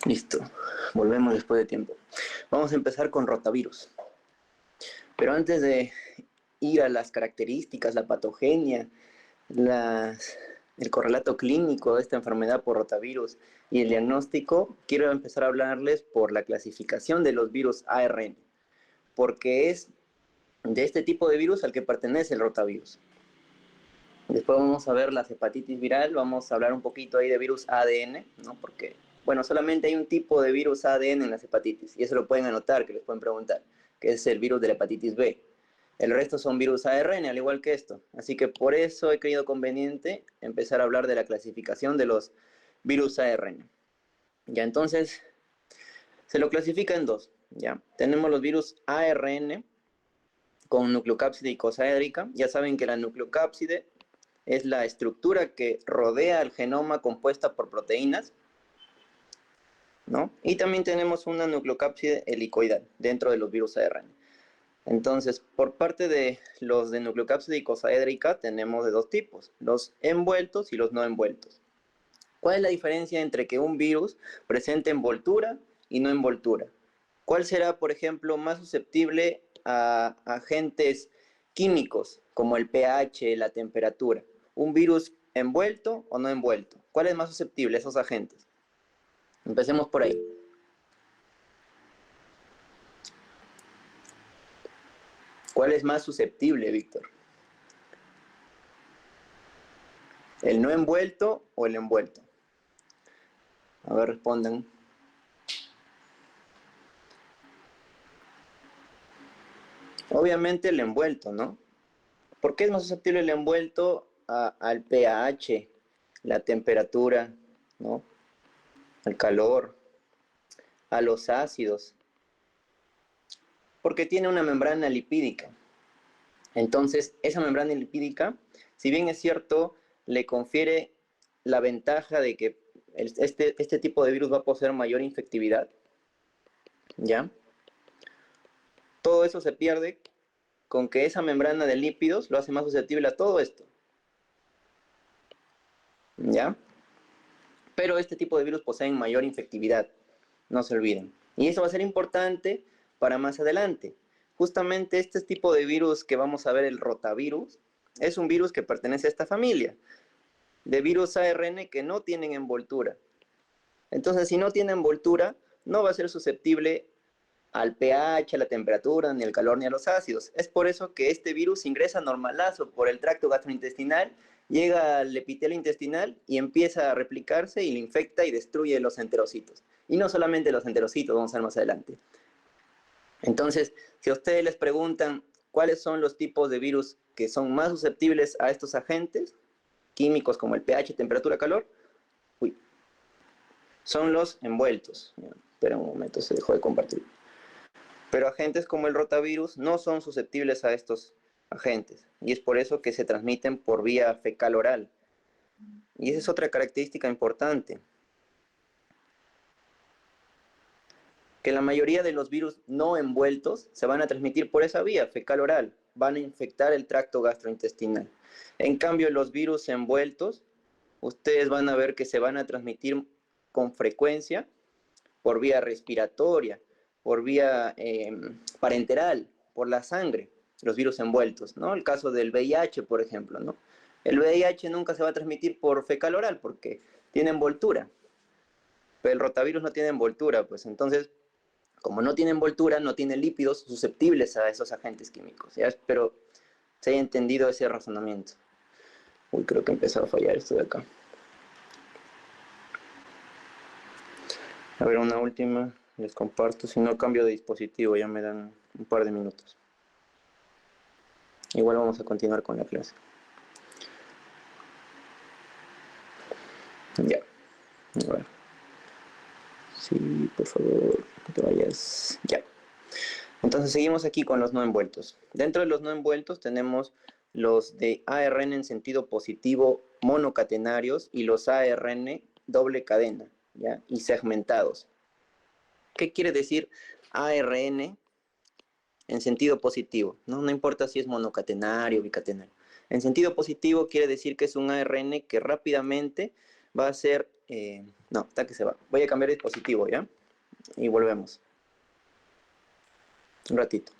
Listo, volvemos después de tiempo. Vamos a empezar con rotavirus. Pero antes de ir a las características, la patogenia, el correlato clínico de esta enfermedad por rotavirus y el diagnóstico, quiero empezar a hablarles por la clasificación de los virus ARN, porque es de este tipo de virus al que pertenece el rotavirus. Después vamos a ver la hepatitis viral, vamos a hablar un poquito ahí de virus ADN, ¿no? Porque, bueno, solamente hay un tipo de virus ADN en las hepatitis, y eso lo pueden anotar, que les pueden preguntar, que es el virus de la hepatitis B. El resto son virus ARN, al igual que esto. Así que por eso he creído conveniente empezar a hablar de la clasificación de los virus ARN. Ya, entonces, se lo clasifica en dos, ¿ya? Tenemos los virus ARN con nucleocápside icosaédrica. Ya saben que la nucleocápside es la estructura que rodea el genoma compuesta por proteínas, ¿no? Y también tenemos una nucleocápside helicoidal dentro de los virus ARN. Entonces, por parte de los de nucleocápside icosaédrica tenemos de dos tipos, los envueltos y los no envueltos. ¿Cuál es la diferencia entre que un virus presente envoltura y no envoltura? ¿Cuál será, por ejemplo, más susceptible a agentes químicos como el pH, la temperatura? ¿Un virus envuelto o no envuelto? ¿Cuál es más susceptible a esos agentes? Empecemos por ahí. ¿Cuál es más susceptible, Víctor? ¿El no envuelto o el envuelto? A ver, respondan. Obviamente el envuelto, ¿no? ¿Por qué es más susceptible el envuelto al pH, la temperatura, ¿no? Al calor, a los ácidos? Porque tiene una membrana lipídica. Entonces, esa membrana lipídica, si bien es cierto, le confiere la ventaja de que este tipo de virus va a poseer mayor infectividad, ¿ya? Todo eso se pierde con que esa membrana de lípidos lo hace más susceptible a todo esto, ¿ya? Pero este tipo de virus poseen mayor infectividad, no se olviden. Y eso va a ser importante para más adelante. Justamente este tipo de virus que vamos a ver, el rotavirus, es un virus que pertenece a esta familia de virus ARN que no tienen envoltura. Entonces, si no tiene envoltura, no va a ser susceptible al pH, a la temperatura, ni al calor, ni a los ácidos. Es por eso que este virus ingresa normalazo por el tracto gastrointestinal, llega al epitelio intestinal y empieza a replicarse y lo infecta y destruye los enterocitos. Y no solamente los enterocitos, vamos a ver más adelante. Entonces, si a ustedes les preguntan cuáles son los tipos de virus que son más susceptibles a estos agentes químicos como el pH, temperatura, calor, uy, son los envueltos. Espera un momento, se dejó de compartir. Pero agentes como el rotavirus no son susceptibles a estos agentes y es por eso que se transmiten por vía fecal oral. Y esa es otra característica importante, que la mayoría de los virus no envueltos se van a transmitir por esa vía fecal oral, van a infectar el tracto gastrointestinal. En cambio, los virus envueltos, ustedes van a ver que se van a transmitir con frecuencia por vía respiratoria, por vía parenteral, por la sangre, los virus envueltos, ¿no? El caso del VIH, por ejemplo, ¿no? El VIH nunca se va a transmitir por fecal oral porque tiene envoltura, pero el rotavirus no tiene envoltura, pues entonces, como no tiene envoltura, no tiene lípidos susceptibles a esos agentes químicos, ¿ya? Espero se haya entendido ese razonamiento. Uy, creo que empezó a fallar esto de acá. A ver, una última, les comparto, si no cambio de dispositivo, ya me dan un par de minutos. Igual vamos a continuar con la clase. Ya, a ver. Sí, por favor, no te vayas. Ya. Entonces seguimos aquí con los no envueltos. Dentro de los no envueltos tenemos los de ARN en sentido positivo monocatenarios y los ARN doble cadena, ¿ya? Y segmentados. ¿Qué quiere decir ARN en sentido positivo? No importa si es monocatenario o bicatenario. En sentido positivo quiere decir que es un ARN que rápidamente va a ser... no, está que se va. Voy a cambiar de dispositivo, ¿ya? Y volvemos. Un ratito.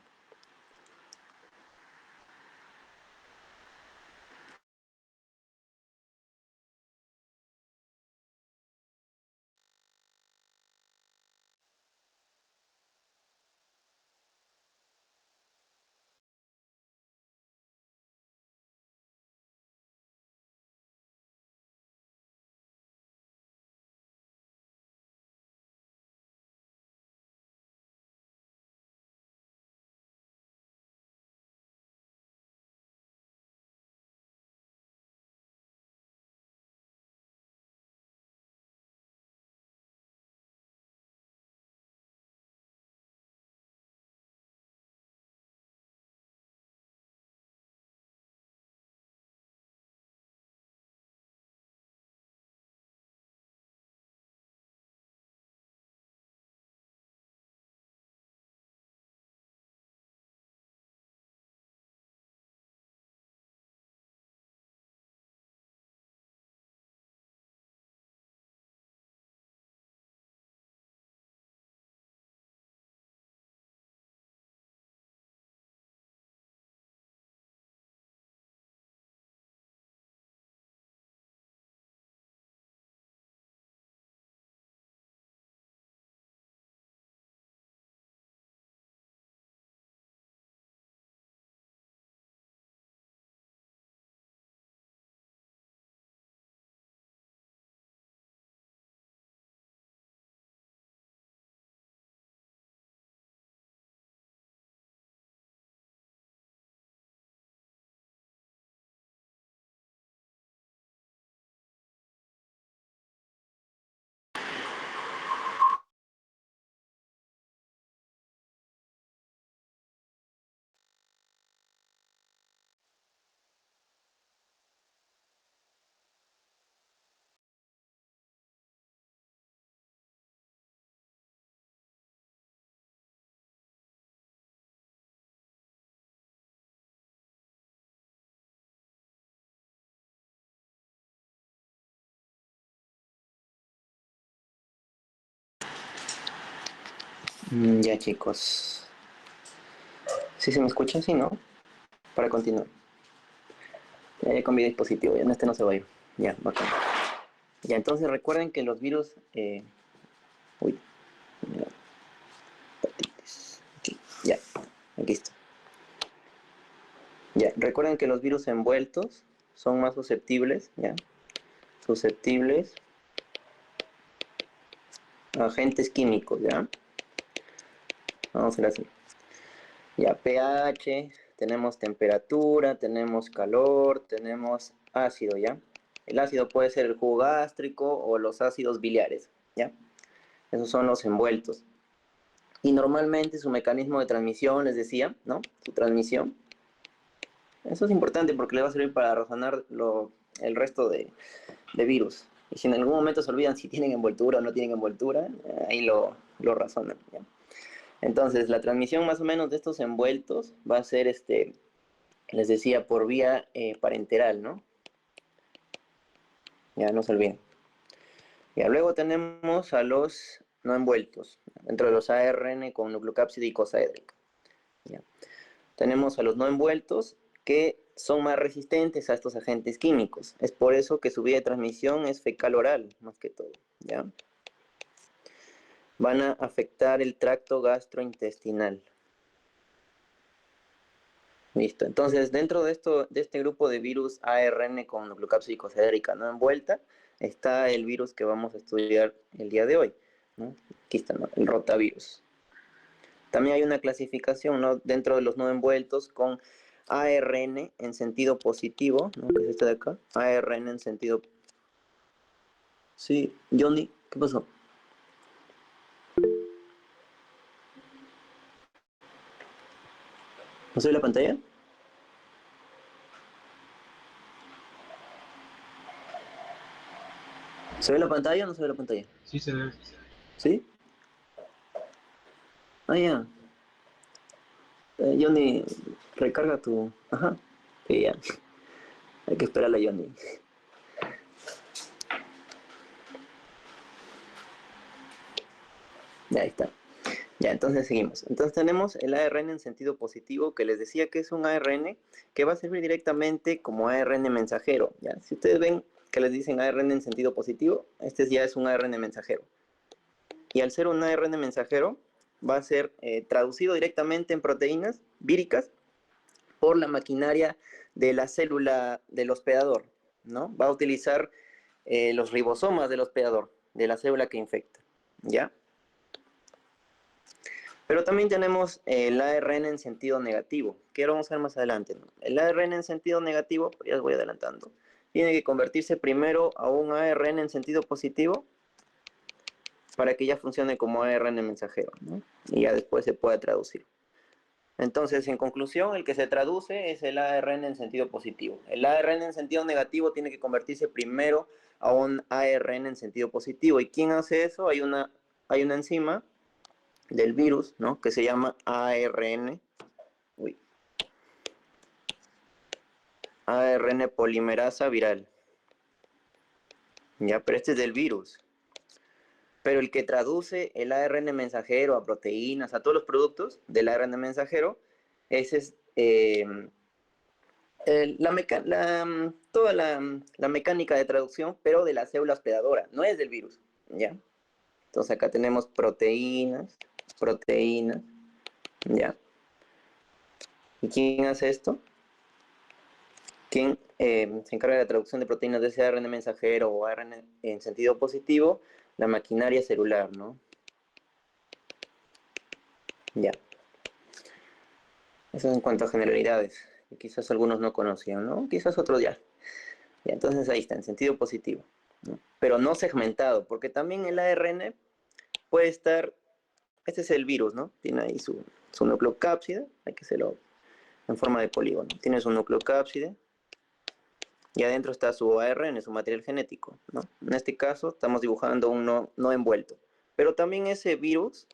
Ya, chicos. ¿Sí se me escucha? Sí, ¿no? Para continuar. Ya con mi dispositivo, ya en este no se va a ir. Ya, bacán. Ya, entonces recuerden que los virus... uy, mira, aquí, ya, aquí está. Ya, recuerden que los virus envueltos son más susceptibles, ¿ya? Susceptibles a agentes químicos, ¿ya? Vamos a hacer así. Ya, pH, tenemos temperatura, tenemos calor, tenemos ácido, ¿ya? El ácido puede ser el jugo gástrico o los ácidos biliares, ¿ya? Esos son los envueltos. Y normalmente su mecanismo de transmisión, les decía, ¿no? Su transmisión. Eso es importante porque le va a servir para razonar el resto de virus. Y si en algún momento se olvidan si tienen envoltura o no tienen envoltura, ahí lo razonan, ¿ya? Entonces, la transmisión más o menos de estos envueltos va a ser, les decía, por vía parenteral, ¿no? Ya no se olviden. Ya, luego tenemos a los no envueltos, dentro de los ARN con nucleocápside y cosaédrica. ¿Ya? Tenemos a los no envueltos que son más resistentes a estos agentes químicos. Es por eso que su vía de transmisión es fecal-oral, más que todo. ¿Ya? Van a afectar el tracto gastrointestinal. Listo. Entonces, dentro de este grupo de virus ARN con nucleocápside cosaédrica no envuelta, está el virus que vamos a estudiar el día de hoy, ¿no? Aquí está, ¿no? El rotavirus. También hay una clasificación, ¿no? Dentro de los no envueltos con ARN en sentido positivo, ¿no? Que es este de acá. ARN en sentido... Sí, Johnny, ¿qué pasó? ¿No se ve la pantalla? ¿Se ve la pantalla o no se ve la pantalla? Sí, se ve. ¿Sí? Ah, ya. Johnny, recarga tu... Ajá. Sí, ya. Hay que esperar a Johnny. Ya está. Ya, entonces seguimos. Entonces tenemos el ARN en sentido positivo, que les decía que es un ARN que va a servir directamente como ARN mensajero. ¿Ya? Si ustedes ven que les dicen ARN en sentido positivo, este ya es un ARN mensajero. Y al ser un ARN mensajero, va a ser traducido directamente en proteínas víricas por la maquinaria de la célula del hospedador, ¿no? Va a utilizar los ribosomas del hospedador, de la célula que infecta, ¿ya? Pero también tenemos el ARN en sentido negativo, que ahora vamos a ver más adelante, ¿no? El ARN en sentido negativo, ya os voy adelantando, tiene que convertirse primero a un ARN en sentido positivo para que ya funcione como ARN mensajero, ¿no? Y ya después se pueda traducir. Entonces, en conclusión, el que se traduce es el ARN en sentido positivo. El ARN en sentido negativo tiene que convertirse primero a un ARN en sentido positivo. ¿Y quién hace eso? Hay una enzima del virus, ¿no? Que se llama ARN. ARN polimerasa viral. Ya, pero este es del virus. Pero el que traduce el ARN mensajero a proteínas, a todos los productos del ARN mensajero, ese es toda la mecánica de traducción, pero de la célula hospedadora, no es del virus, ¿ya? Entonces acá tenemos proteínas, ¿ya? ¿Y quién hace esto? ¿Quién se encarga de la traducción de proteínas de ese ARN mensajero o ARN en sentido positivo? La maquinaria celular, ¿no? Ya. Eso en cuanto a generalidades, que quizás algunos no conocían, ¿no? Quizás otros ya. Ya, entonces ahí está, en sentido positivo, ¿no? Pero no segmentado, porque también el ARN puede estar, este es el virus, ¿no? Tiene ahí su nucleocápside, hay que hacerlo en forma de polígono. Tiene su nucleocápside y adentro está su ARN, su material genético, ¿no? En este caso estamos dibujando un no envuelto. Pero también ese virus,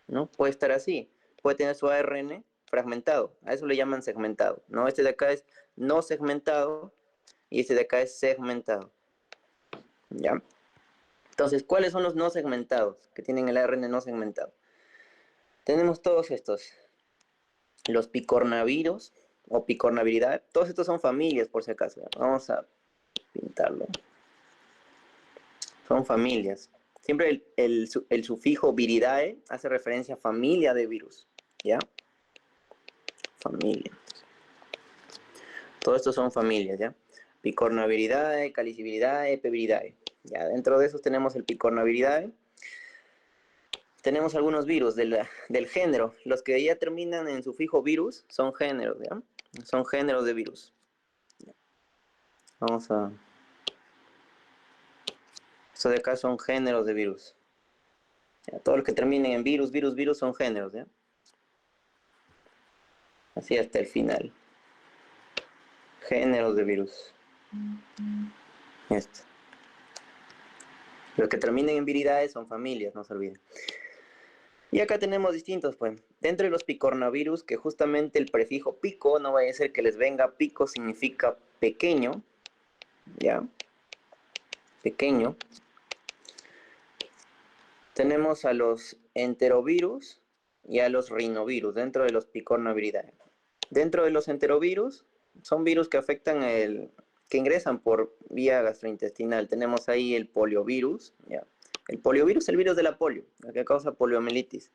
¿no? Puede estar así, puede tener su ARN fragmentado, a eso le llaman segmentado, ¿no? Este de acá es no segmentado y este de acá es segmentado, ¿ya? Entonces, ¿cuáles son los no segmentados que tienen el ARN no segmentado? Tenemos todos estos, los picornavirus o picornaviridae, todos estos son familias por si acaso, vamos a pintarlo, son familias. Siempre el sufijo viridae hace referencia a familia de virus, ¿ya? Familia. Todos estos son familias, ¿ya? Picornaviridae, caliciviridae, peviridae. Ya, dentro de esos tenemos el picornaviridae. Tenemos algunos virus del género. Los que ya terminan en sufijo virus son géneros, ¿ya? Son géneros de virus. Vamos a... Estos de acá son géneros de virus. Ya, todos los que terminen en virus, virus, virus son géneros, ¿ya? Así hasta el final. Géneros de virus. Esto. Los que terminen en viridae son familias, no se olviden. Y acá tenemos distintos, pues. Dentro de los picornavirus, que justamente el prefijo pico, no vaya a ser que les venga pico, significa pequeño, ¿ya? Pequeño. Tenemos a los enterovirus y a los rinovirus dentro de los picornaviridae. Dentro de los enterovirus, son virus que afectan que ingresan por vía gastrointestinal. Tenemos ahí el poliovirus, ¿ya? El poliovirus es el virus de la polio, el que causa poliomielitis.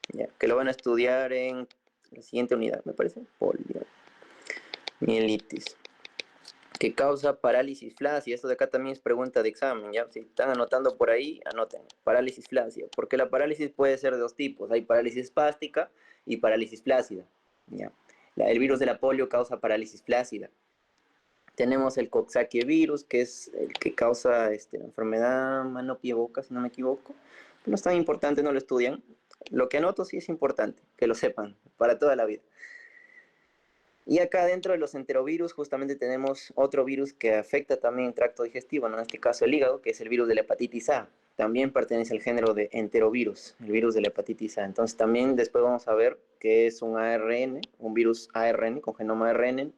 Ya, que lo van a estudiar en la siguiente unidad, me parece. Poliomielitis. Que causa parálisis flácida. Esto de acá también es pregunta de examen, ¿ya? Si están anotando por ahí, anoten. Parálisis flácida. Porque la parálisis puede ser de dos tipos. Hay parálisis espástica y parálisis flácida, ¿ya? El virus de la polio causa parálisis flácida. Tenemos el coxsackie-virus, que es el que causa la enfermedad mano-pie-boca, si no me equivoco. No es tan importante, no lo estudian. Lo que anoto sí es importante, que lo sepan, para toda la vida. Y acá dentro de los enterovirus justamente tenemos otro virus que afecta también el tracto digestivo, ¿no? En este caso el hígado, que es el virus de la hepatitis A. También pertenece al género de enterovirus, el virus de la hepatitis A. Entonces también después vamos a ver que es un ARN, un virus ARN con genoma ARN,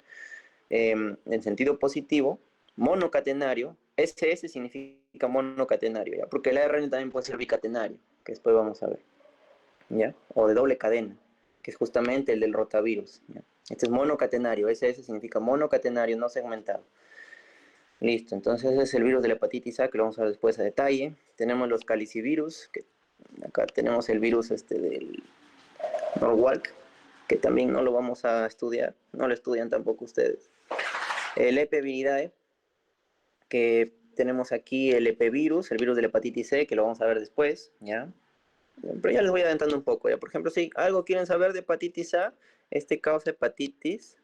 en sentido positivo, monocatenario. SS significa monocatenario, ¿ya? Porque el ARN también puede ser bicatenario, que después vamos a ver, ¿ya? O de doble cadena, que es justamente el del rotavirus, ¿ya? Este es monocatenario, SS significa monocatenario, no segmentado. Listo, entonces ese es el virus de la hepatitis A, que lo vamos a ver después a detalle. Tenemos los calicivirus, que acá tenemos el virus del Norwalk, que también no lo vamos a estudiar, no lo estudian tampoco ustedes. El Epiviridae, que tenemos aquí el epevirus, el virus de la hepatitis C, que lo vamos a ver después, ¿ya? Pero ya les voy adelantando un poco, ¿ya? Por ejemplo, si algo quieren saber de hepatitis A, este causa hepatitis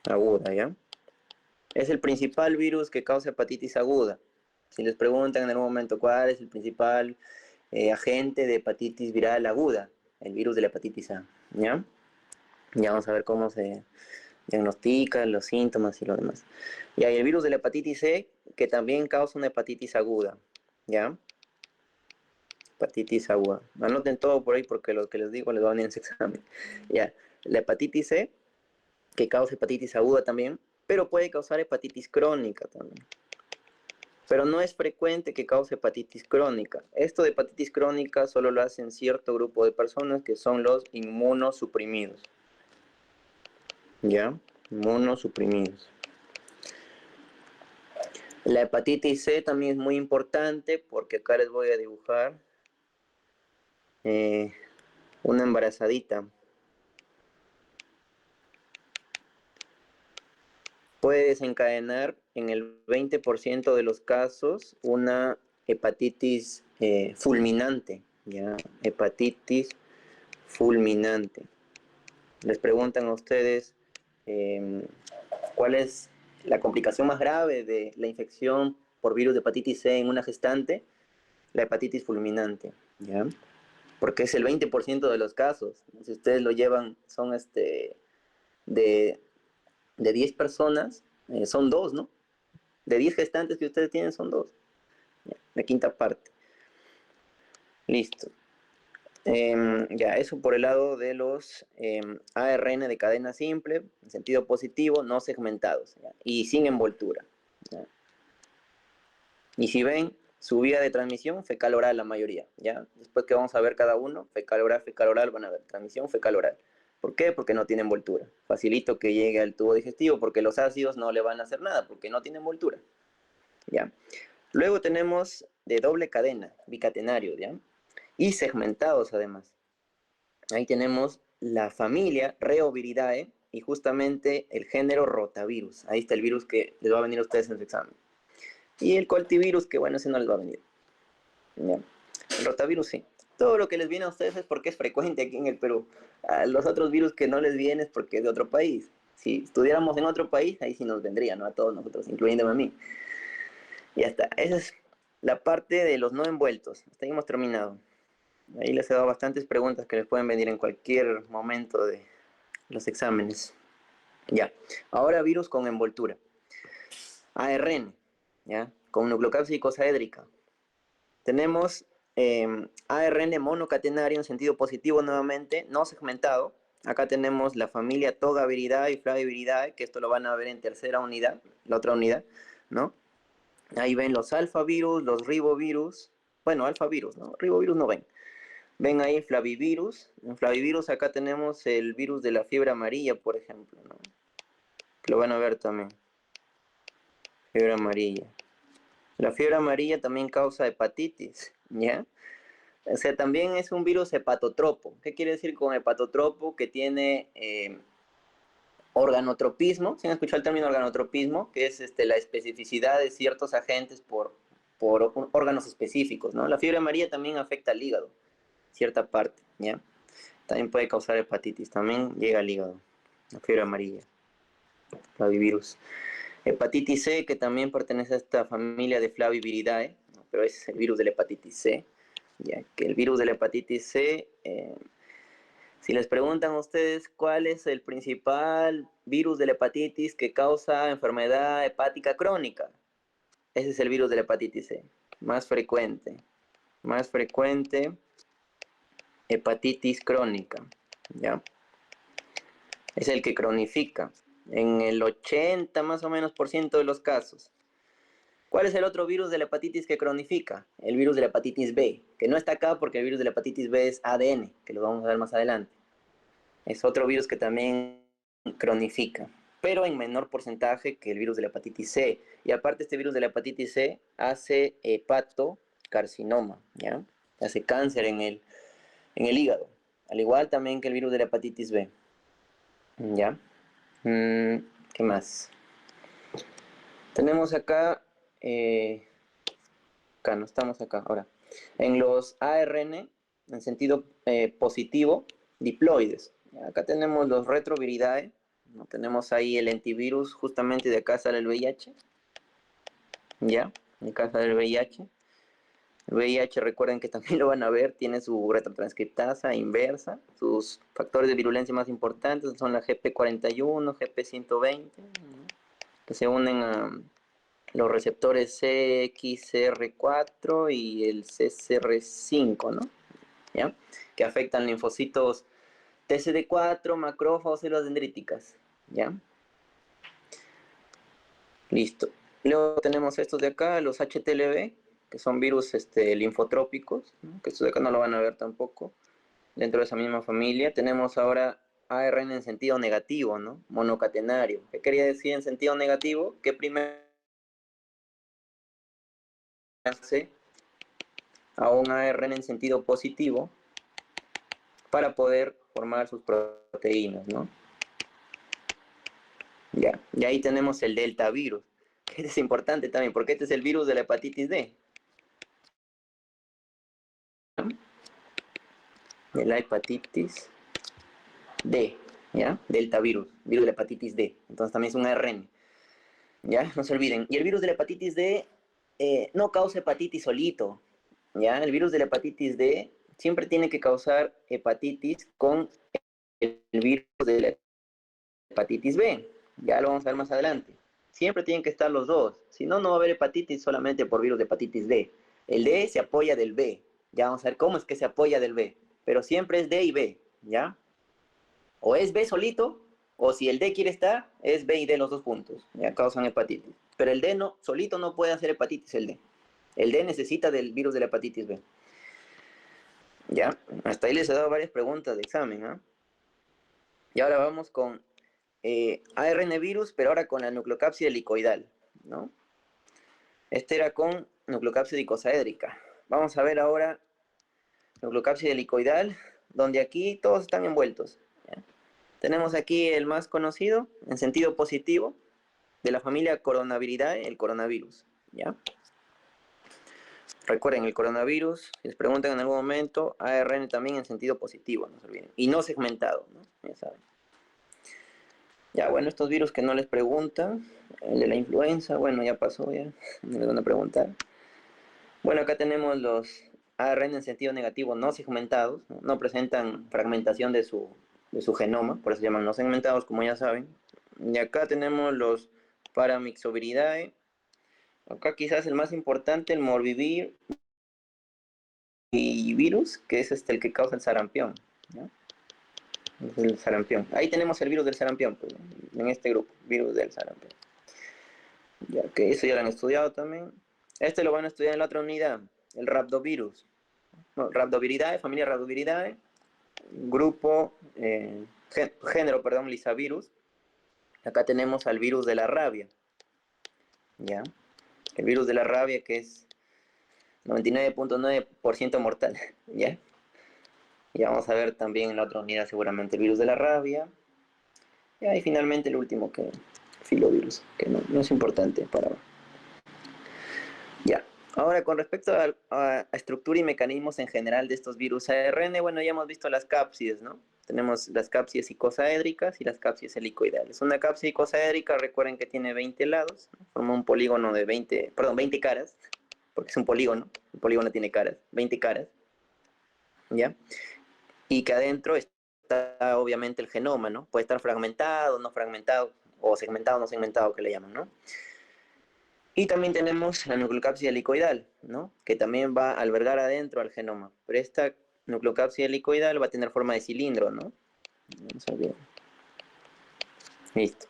aguda, ¿ya? Es el principal virus que causa hepatitis aguda. Si les preguntan en algún momento cuál es el principal agente de hepatitis viral aguda, el virus de la hepatitis A, ¿ya? Ya vamos a ver cómo se diagnostica, los síntomas y lo demás. Y hay el virus de la hepatitis C, que también causa una hepatitis aguda, ¿ya? Hepatitis aguda. Anoten todo por ahí porque lo que les digo les va a venir en ese examen. Ya, la hepatitis C, que causa hepatitis aguda también, pero puede causar hepatitis crónica también. Pero no es frecuente que cause hepatitis crónica. Esto de hepatitis crónica solo lo hacen cierto grupo de personas que son los inmunosuprimidos. ¿Ya? Inmunosuprimidos. La hepatitis C también es muy importante porque acá les voy a dibujar una embarazadita. Puede desencadenar en el 20% de los casos una hepatitis fulminante, ¿ya? Hepatitis fulminante. Les preguntan a ustedes cuál es la complicación más grave de la infección por virus de hepatitis C en una gestante, la hepatitis fulminante, ¿ya? Porque es el 20% de los casos. Si ustedes lo llevan, son de 10 personas, son 2, ¿no? De 10 gestantes que ustedes tienen, son 2. La quinta parte. Listo. Ya, eso por el lado de los ARN de cadena simple, en sentido positivo, no segmentados, ¿ya? Y sin envoltura, ¿ya? Y si ven, su vía de transmisión, fecal-oral la mayoría, ¿ya? Después que vamos a ver cada uno, fecal-oral, van a ver, transmisión fecal-oral. ¿Por qué? Porque no tiene envoltura. Facilito que llegue al tubo digestivo, porque los ácidos no le van a hacer nada, porque no tiene envoltura, ¿ya? Luego tenemos de doble cadena, bicatenario, ¿ya? Y segmentados además. Ahí tenemos la familia Reoviridae y justamente el género rotavirus. Ahí está el virus que les va a venir a ustedes en su examen. Y el coltivirus, que bueno, ese no les va a venir. ¿Ya? El rotavirus sí. Todo lo que les viene a ustedes es porque es frecuente aquí en el Perú. A los otros virus que no les viene es porque es de otro país. Si estudiáramos en otro país, ahí sí nos vendría, ¿no? A todos nosotros, incluyéndome a mí. Ya está. Esa es la parte de los no envueltos. Hasta ahí hemos terminado. Ahí les he dado bastantes preguntas que les pueden venir en cualquier momento de los exámenes. Ya. Ahora virus con envoltura. ARN, ¿ya? Con nucleocápside icosaédrica. Tenemos ARN monocatenario en sentido positivo nuevamente, no segmentado. Acá tenemos la familia Togaviridae y Flaviviridae, que esto lo van a ver en tercera unidad, la otra unidad, ¿no? Ahí ven los alfavirus, los ribovirus, bueno, alfavirus, ¿no? Ribovirus no ven. Ven ahí flavivirus. En flavivirus acá tenemos el virus de la fiebre amarilla, por ejemplo, ¿no? Que lo van a ver también. Fiebre amarilla. La fiebre amarilla también causa hepatitis, ¿ya? O sea, también es un virus hepatotropo. ¿Qué quiere decir con hepatotropo? Que tiene organotropismo. ¿Sí han escuchado el término organotropismo? Que es la especificidad de ciertos agentes por órganos específicos, ¿no? La fiebre amarilla también afecta al hígado, cierta parte, ¿ya? También puede causar hepatitis, también llega al hígado, la fiebre amarilla, flavivirus. Hepatitis C, que también pertenece a esta familia de Flaviviridae, ¿no? Pero es el virus de la hepatitis C, ya que el virus de la hepatitis C, si les preguntan a ustedes cuál es el principal virus de la hepatitis que causa enfermedad hepática crónica, ese es el virus de la hepatitis C, más frecuente, hepatitis crónica, ¿ya? Es el que cronifica en el 80 más o menos por ciento de los casos. ¿Cuál es el otro virus de la hepatitis que cronifica? El virus de la hepatitis B, que no está acá porque el virus de la hepatitis B es ADN, que lo vamos a ver más adelante. Es otro virus que también cronifica, pero en menor porcentaje que el virus de la hepatitis C. Y aparte este virus de la hepatitis C hace hepatocarcinoma, ¿ya? Hace cáncer en el hígado, al igual también que el virus de la hepatitis B, ¿ya? ¿Qué más? Tenemos acá, acá no estamos acá, ahora, en los ARN, en sentido positivo, diploides. Acá tenemos los retroviridae, ¿no? Tenemos ahí el antivirus, justamente de acá sale el VIH, ¿ya? De acá sale el VIH. El VIH, recuerden que también lo van a ver, tiene su retrotranscriptasa inversa, sus factores de virulencia más importantes son la GP41, GP120, ¿no? Que se unen a los receptores CXCR4 y el CCR5, ¿no? ¿Ya? Que afectan linfocitos TCD4, macrófagos, células dendríticas, ¿ya? Listo. Luego tenemos estos de acá, los HTLV, que son virus linfotrópicos, ¿no? Que estos de acá no lo van a ver tampoco, dentro de esa misma familia. Tenemos ahora ARN en sentido negativo, ¿no? Monocatenario. ¿Qué quería decir en sentido negativo? Que primero hace a un ARN en sentido positivo para poder formar sus proteínas, ¿no? Ya, y ahí tenemos el delta virus, que es importante también, porque este es el virus de la hepatitis D. De la hepatitis D, ¿ya? Delta virus, virus de la hepatitis D. Entonces también es un ARN, ¿ya? No se olviden. Y el virus de la hepatitis D no causa hepatitis solito, ¿ya? El virus de la hepatitis D siempre tiene que causar hepatitis con el virus de la hepatitis B. Ya lo vamos a ver más adelante. Siempre tienen que estar los dos. Si no, no va a haber hepatitis solamente por virus de hepatitis D. El D se apoya del B. Ya vamos a ver cómo es que se apoya del B. Pero siempre es D y B, ¿ya? O es B solito, o si el D quiere estar, es B y D los dos juntos. Ya causan hepatitis. Pero el D no, solito no puede hacer hepatitis el D. El D necesita del virus de la hepatitis B. Ya, hasta ahí les he dado varias preguntas de examen, ¿ah? Y ahora vamos con ARN virus, pero ahora con la nucleocápside helicoidal, ¿no? Este era con nucleocápside icosaédrica. Vamos a ver ahora nucleocápside helicoidal, donde aquí todos están envueltos, ¿ya? Tenemos aquí el más conocido, en sentido positivo, de la familia Coronaviridae, el coronavirus, ¿ya? Recuerden, el coronavirus, si les preguntan en algún momento, ARN también en sentido positivo, no se olviden. Y no segmentado, ¿no? Ya saben. Ya, bueno, estos virus que no les preguntan, el de la influenza, bueno, ya pasó, ya, no les van a preguntar. Bueno, acá tenemos los ARN en sentido negativo no segmentados, no presentan fragmentación de su genoma, por eso se llaman no segmentados, como ya saben. Y acá tenemos los Paramyxoviridae. Acá quizás el más importante, el Morbillivirus, que es el que causa el sarampión, ¿no? Es el sarampión. Ahí tenemos el virus del sarampión, pues, en este grupo, virus del sarampión. Ya que eso ya lo han estudiado también. Este lo van a estudiar en la otra unidad, el Rhabdovirus. No, Rhabdoviridae, familia Rhabdoviridae, grupo, género, perdón, Lisavirus. Acá tenemos al virus de la rabia, ¿ya? El virus de la rabia que es 99.9% mortal, ¿ya? Y vamos a ver también en la otra unidad seguramente el virus de la rabia. Y finalmente el último, que filovirus, que no es importante para... Ya. Ahora, con respecto a estructura y mecanismos en general de estos virus ARN, bueno, ya hemos visto las cápsides, ¿no? Tenemos las cápsides icosaédricas y las cápsides helicoidales. Una cápside icosaédrica, recuerden que tiene 20 lados, ¿no? Forma un polígono de 20 caras, porque es un polígono, el polígono tiene caras, 20 caras, ¿ya? Y que adentro está obviamente el genoma, ¿no? Puede estar fragmentado, no fragmentado, o segmentado, no segmentado, que le llaman, ¿no? Y también tenemos la nucleocápside helicoidal, ¿no? Que también va a albergar adentro al genoma. Pero esta nucleocápside helicoidal va a tener forma de cilindro, ¿no? Vamos a ver. Listo.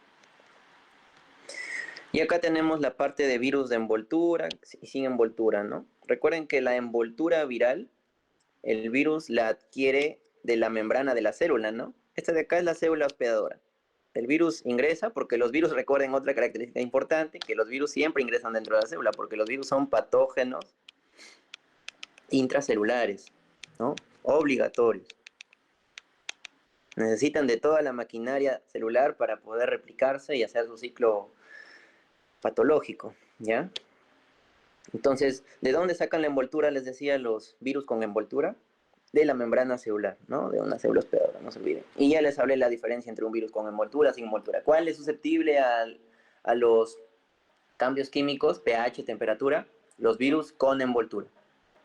Y acá tenemos la parte de virus de envoltura y sin envoltura, ¿no? Recuerden que la envoltura viral, el virus la adquiere de la membrana de la célula, ¿no? Esta de acá es la célula hospedadora. El virus ingresa, porque los virus, recuerden otra característica importante, que los virus siempre ingresan dentro de la célula, porque los virus son patógenos intracelulares, ¿no? Obligatorios. Necesitan de toda la maquinaria celular para poder replicarse y hacer su ciclo patológico, ¿ya? Entonces, ¿de dónde sacan la envoltura? Les decía, los virus con envoltura de la membrana celular, ¿no? De una célula hospedadora, no se olviden. Y ya les hablé la diferencia entre un virus con envoltura y sin envoltura. ¿Cuál es susceptible a los cambios químicos, pH, temperatura? Los virus con envoltura,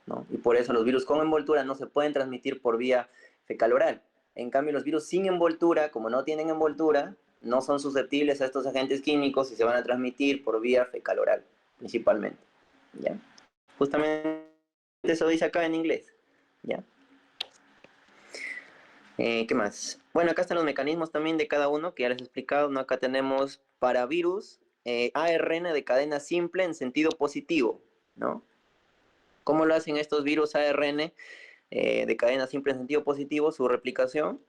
¿no? Y por eso los virus con envoltura no se pueden transmitir por vía fecal-oral. En cambio, los virus sin envoltura, como no tienen envoltura, no son susceptibles a estos agentes químicos y se van a transmitir por vía fecal-oral, principalmente, ¿ya? Justamente eso dice acá en inglés, ¿ya? ¿Qué más? Bueno, acá están los mecanismos también de cada uno, que ya les he explicado, ¿no? Acá tenemos para virus, ARN de cadena simple en sentido positivo, ¿no? ¿Cómo lo hacen estos virus ARN de cadena simple en sentido positivo? Su replicación.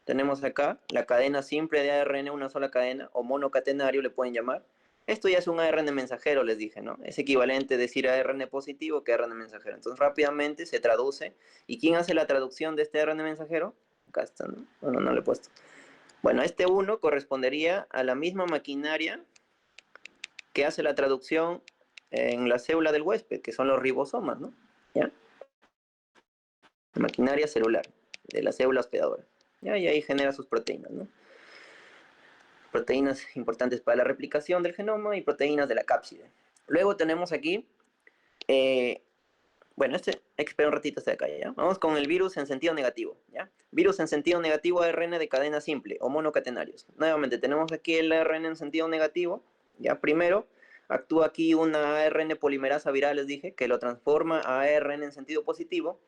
Tenemos acá la cadena simple de ARN, una sola cadena, o monocatenario le pueden llamar. Esto ya es un ARN mensajero, les dije, ¿no? Es equivalente decir ARN positivo que ARN mensajero. Entonces rápidamente se traduce. ¿Y quién hace la traducción de este ARN mensajero? Acá está, ¿no? Bueno, no le he puesto. Bueno, este 1 correspondería a la misma maquinaria que hace la traducción en la célula del huésped, que son los ribosomas, ¿no? ¿Ya? La maquinaria celular de la célula hospedadora. ¿Ya? Y ahí genera sus proteínas, ¿no? Proteínas importantes para la replicación del genoma y proteínas de la cápside. Luego tenemos aquí, bueno, hay que esperar un ratito hasta acá, ¿ya? Vamos con el virus en sentido negativo, ¿ya? Virus en sentido negativo, ARN de cadena simple o monocatenarios. Nuevamente, tenemos aquí el ARN en sentido negativo, ¿ya? Primero, actúa aquí una ARN polimerasa viral, les dije, que lo transforma a ARN en sentido positivo,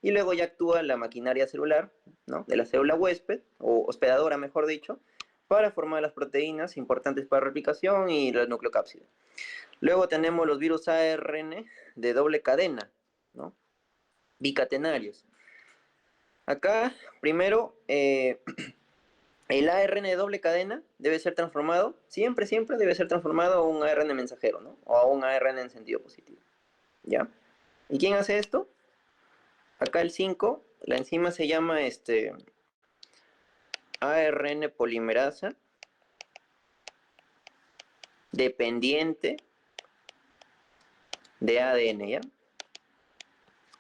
y luego ya actúa la maquinaria celular, ¿no? De la célula huésped, o hospedadora, mejor dicho, para formar las proteínas importantes para replicación y la nucleocápside. Luego tenemos los virus ARN de doble cadena, ¿no? Bicatenarios. Acá, primero, el ARN de doble cadena debe ser transformado, siempre debe ser transformado a un ARN mensajero, ¿no? O a un ARN en sentido positivo, ¿ya? ¿Y quién hace esto? Acá el 5, la enzima se llama ARN polimerasa dependiente de ADN, ¿ya?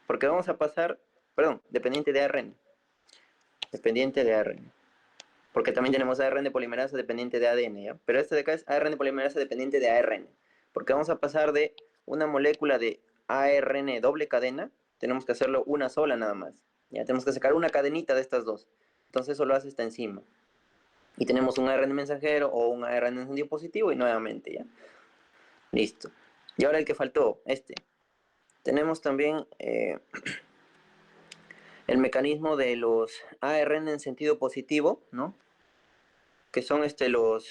Porque vamos a pasar, perdón, dependiente de ARN. Dependiente de ARN. Porque también tenemos ARN polimerasa dependiente de ADN, ¿ya? Pero este de acá es ARN polimerasa dependiente de ARN. Porque vamos a pasar de una molécula de ARN doble cadena, tenemos que hacerlo una sola nada más. Ya tenemos que sacar una cadenita de estas dos. Entonces eso lo hace esta enzima. Y tenemos un ARN mensajero o un ARN en sentido positivo y nuevamente, ¿ya? Listo. Y ahora el que faltó, este. Tenemos también el mecanismo de los ARN en sentido positivo, ¿no? Que son los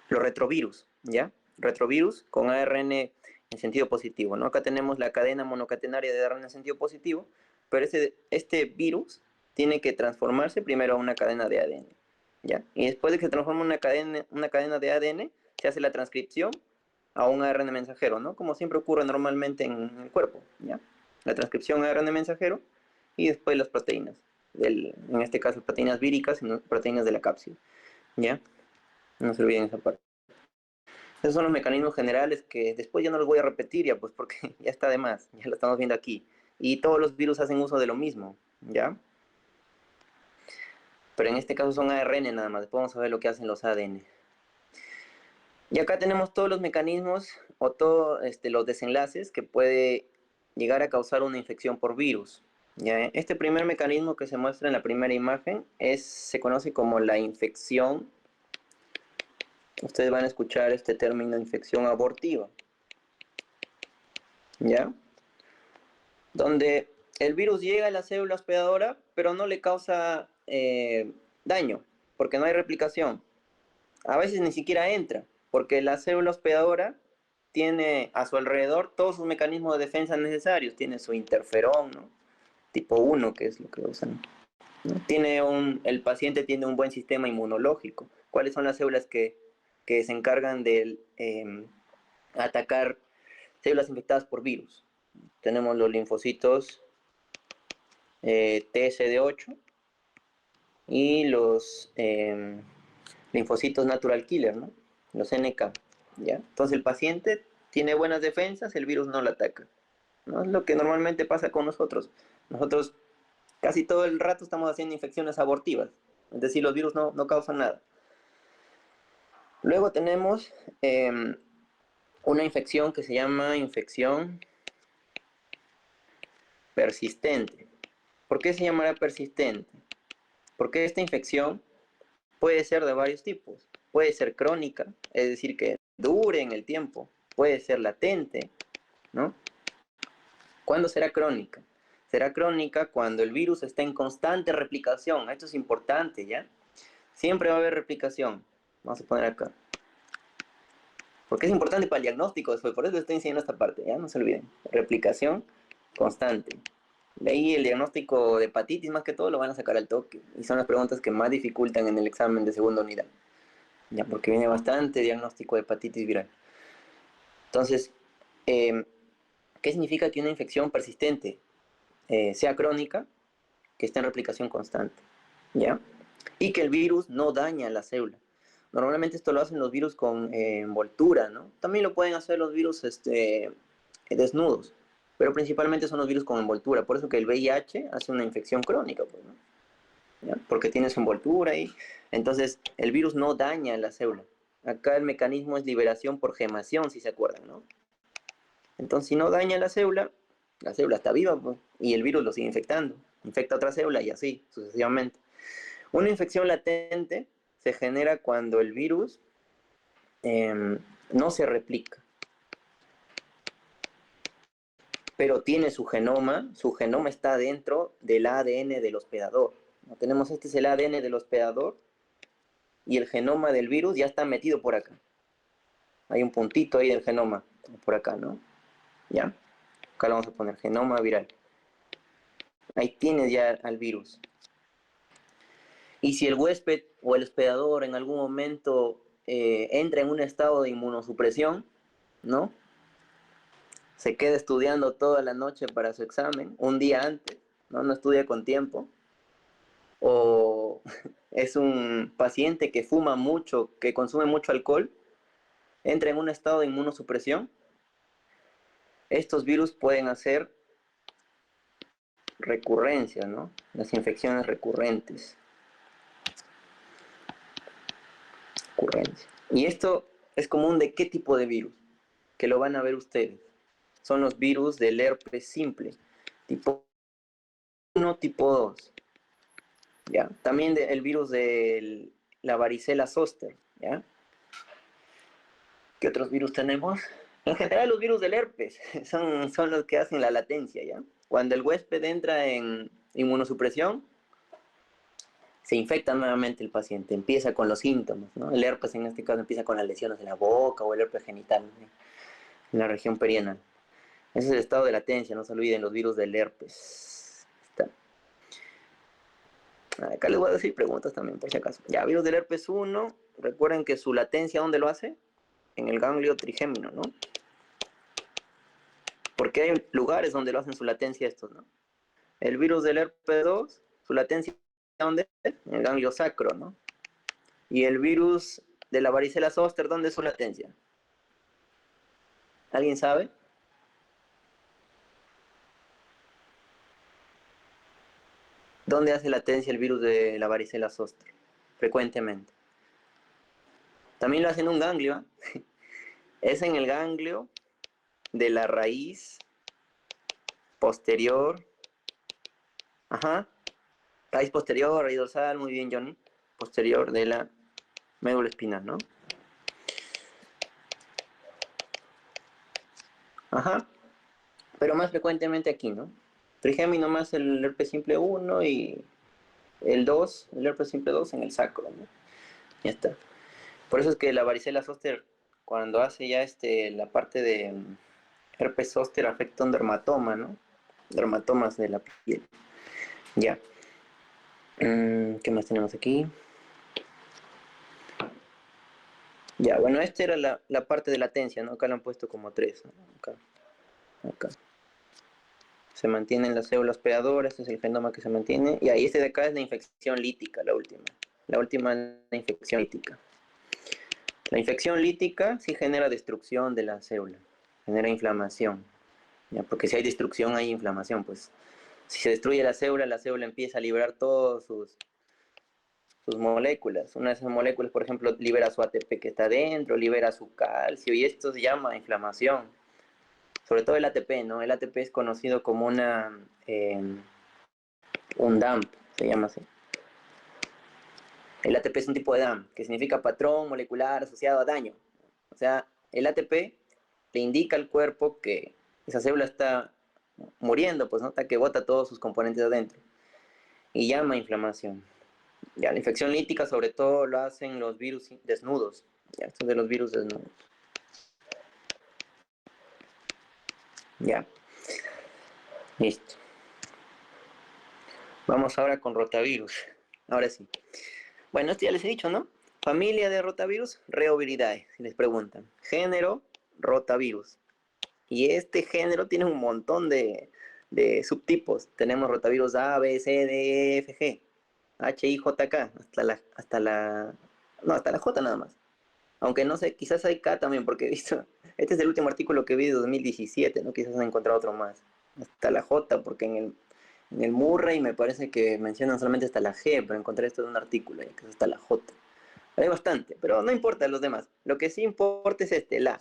retrovirus, ¿ya? Retrovirus con ARN en sentido positivo, ¿no? Acá tenemos la cadena monocatenaria de ARN en sentido positivo, pero este virus tiene que transformarse primero a una cadena de ADN, ¿ya? Y después de que se transforma una cadena de ADN, se hace la transcripción a un ARN mensajero, ¿no? Como siempre ocurre normalmente en el cuerpo, ¿ya? La transcripción a ARN mensajero y después las proteínas, en este caso proteínas víricas y proteínas de la cápside, ¿ya? No se olviden esa parte. Esos son los mecanismos generales que después ya no los voy a repetir ya, pues porque ya está de más, ya lo estamos viendo aquí. Y todos los virus hacen uso de lo mismo, ¿ya? Pero en este caso son ARN nada más, después vamos a ver lo que hacen los ADN. Y acá tenemos todos los mecanismos o todos los desenlaces que puede llegar a causar una infección por virus. ¿Ya? Este primer mecanismo que se muestra en la primera imagen se conoce como la infección. Ustedes van a escuchar este término infección abortiva, ¿ya? Donde el virus llega a la célula hospedadora, pero no le causa daño, porque no hay replicación. A veces ni siquiera entra, Porque la célula hospedadora tiene a su alrededor todos sus mecanismos de defensa necesarios. Tiene su interferón, ¿no? Tipo 1, que es lo que usan, ¿no? El paciente tiene un buen sistema inmunológico. ¿Cuáles son las células que se encargan de atacar células infectadas por virus? Tenemos los linfocitos TSD8 y los linfocitos natural killer, ¿no? Los NK, ¿ya? Entonces el paciente tiene buenas defensas, el virus no lo ataca, ¿no? Es lo que normalmente pasa con nosotros. Nosotros casi todo el rato estamos haciendo infecciones abortivas, es decir, los virus no causan nada. Luego tenemos una infección que se llama infección persistente. ¿Por qué se llamará persistente? Porque esta infección puede ser de varios tipos. Puede ser crónica, es decir, que dure en el tiempo. Puede ser latente, ¿no? ¿Cuándo será crónica? Será crónica cuando el virus está en constante replicación. Esto es importante, ¿ya? Siempre va a haber replicación. Vamos a poner acá. Porque es importante para el diagnóstico después. Por eso estoy enseñando esta parte, ¿ya? No se olviden. Replicación constante. De ahí el diagnóstico de hepatitis, más que todo, lo van a sacar al toque. Y son las preguntas que más dificultan en el examen de segunda unidad. Ya, porque viene bastante diagnóstico de hepatitis viral. Entonces, ¿qué significa que una infección persistente sea crónica? Que esté en replicación constante, ¿ya? Y que el virus no daña la célula. Normalmente esto lo hacen los virus con envoltura, ¿no? También lo pueden hacer los virus desnudos, pero principalmente son los virus con envoltura. Por eso que el VIH hace una infección crónica, pues, ¿no? ¿Ya? Porque tiene su envoltura ahí. Entonces, el virus no daña la célula. Acá el mecanismo es liberación por gemación, si se acuerdan, ¿no? Entonces, si no daña la célula está viva, pues, y el virus lo sigue infectando. Infecta otra célula y así, sucesivamente. Una infección latente se genera cuando el virus no se replica, pero tiene su genoma está dentro del ADN del hospedador. ¿No? Tenemos este es el ADN del hospedador y el genoma del virus ya está metido por acá. Hay un puntito ahí del genoma, por acá, ¿no? ¿Ya? Acá lo vamos a poner genoma viral. Ahí tienes ya al virus. Y si el huésped o el hospedador en algún momento entra en un estado de inmunosupresión, ¿no? Se queda estudiando toda la noche para su examen, un día antes, ¿no? No estudia con tiempo. O es un paciente que fuma mucho, que consume mucho alcohol, entra en un estado de inmunosupresión. Estos virus pueden hacer recurrencias, ¿no? Las infecciones recurrentes. Y esto es común de qué tipo de virus, que lo van a ver ustedes. Son los virus del herpes simple, tipo 1, tipo 2. ¿Ya? También el virus de la varicela zoster, ¿ya? ¿Qué otros virus tenemos? En general los virus del herpes son los que hacen la latencia, ¿ya? Cuando el huésped entra en inmunosupresión, se infecta nuevamente el paciente, empieza con los síntomas, ¿no? El herpes en este caso empieza con las lesiones en la boca o el herpes genital, ¿no? En la región perianal. Ese es el estado de latencia, no se olviden los virus del herpes. Está. Acá les voy a decir preguntas también, por si acaso. Ya, virus del herpes 1, recuerden que su latencia, ¿dónde lo hace? En el ganglio trigémino, ¿no? Porque hay lugares donde lo hacen su latencia estos, ¿no? El virus del herpes 2, su latencia, ¿dónde? En el ganglio sacro, ¿no? Y el virus de la varicela zoster, ¿dónde es su latencia? ¿Alguien sabe? ¿Dónde hace latencia el virus de la varicela zoster? Frecuentemente. También lo hace en un ganglio, ¿eh? Es en el ganglio de la raíz posterior. Ajá. Raíz posterior, raíz dorsal, muy bien, Johnny. Posterior de la médula espinal, ¿no? Ajá. Pero más frecuentemente aquí, ¿no? Trigémino más el herpes simple 1 y el 2, el herpes simple 2 en el sacro, ¿no? Ya está. Por eso es que la varicela zoster cuando hace ya la parte de herpes zóster afecta un dermatoma, ¿no? Dermatomas de la piel. Ya. ¿Qué más tenemos aquí? Ya, bueno, esta era la parte de latencia, ¿no? Acá lo han puesto como 3, ¿no? Acá. Se mantienen las células hospedadoras, este es el genoma que se mantiene. Y ahí este de acá es la infección lítica, la última. La última es la infección lítica. La infección lítica sí genera destrucción de la célula, genera inflamación. ¿Ya? Porque si hay destrucción hay inflamación, pues. Si se destruye la célula empieza a liberar todas sus moléculas. Una de esas moléculas, por ejemplo, libera su ATP que está dentro, libera su calcio, y esto se llama inflamación. Sobre todo el ATP, ¿no? El ATP es conocido como un DAMP, se llama así. El ATP es un tipo de DAMP, que significa patrón molecular asociado a daño. O sea, el ATP le indica al cuerpo que esa célula está muriendo, pues, ¿no? Hasta que bota todos sus componentes adentro. Y llama inflamación. Ya, la infección lítica sobre todo lo hacen los virus desnudos. Ya, estos de los virus desnudos. Ya, listo. Vamos ahora con rotavirus. Ahora sí. Bueno, esto ya les he dicho, ¿no? Familia de rotavirus, Reoviridae, si les preguntan. Género, rotavirus. Y este género tiene un montón de subtipos. Tenemos rotavirus A, B, C, D, E, F, G, H, I, J, K, no, hasta la J nada más. Aunque no sé, quizás hay K también, porque he visto, este es el último artículo que vi de 2017, ¿no? Quizás han encontrado otro más. Hasta la J, porque en el Murray me parece que mencionan solamente hasta la G, pero encontré esto en un artículo, que es hasta la J. Hay bastante, pero no importa los demás. Lo que sí importa es el A.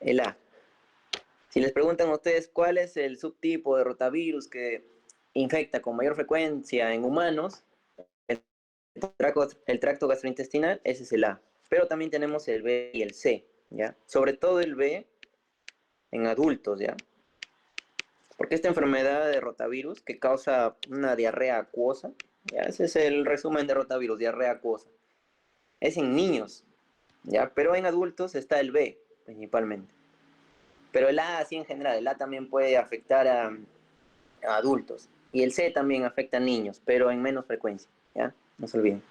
El A. Si les preguntan a ustedes cuál es el subtipo de rotavirus que infecta con mayor frecuencia en humanos, el tracto gastrointestinal, ese es el A. Pero también tenemos el B y el C, ¿ya? Sobre todo el B en adultos, ¿ya? Porque esta enfermedad de rotavirus que causa una diarrea acuosa, ¿ya? Ese es el resumen de rotavirus, diarrea acuosa. Es en niños, ¿ya? Pero en adultos está el B, principalmente. Pero el A, así en general, el A también puede afectar a adultos. Y el C también afecta a niños, pero en menos frecuencia, ¿ya? No se olviden.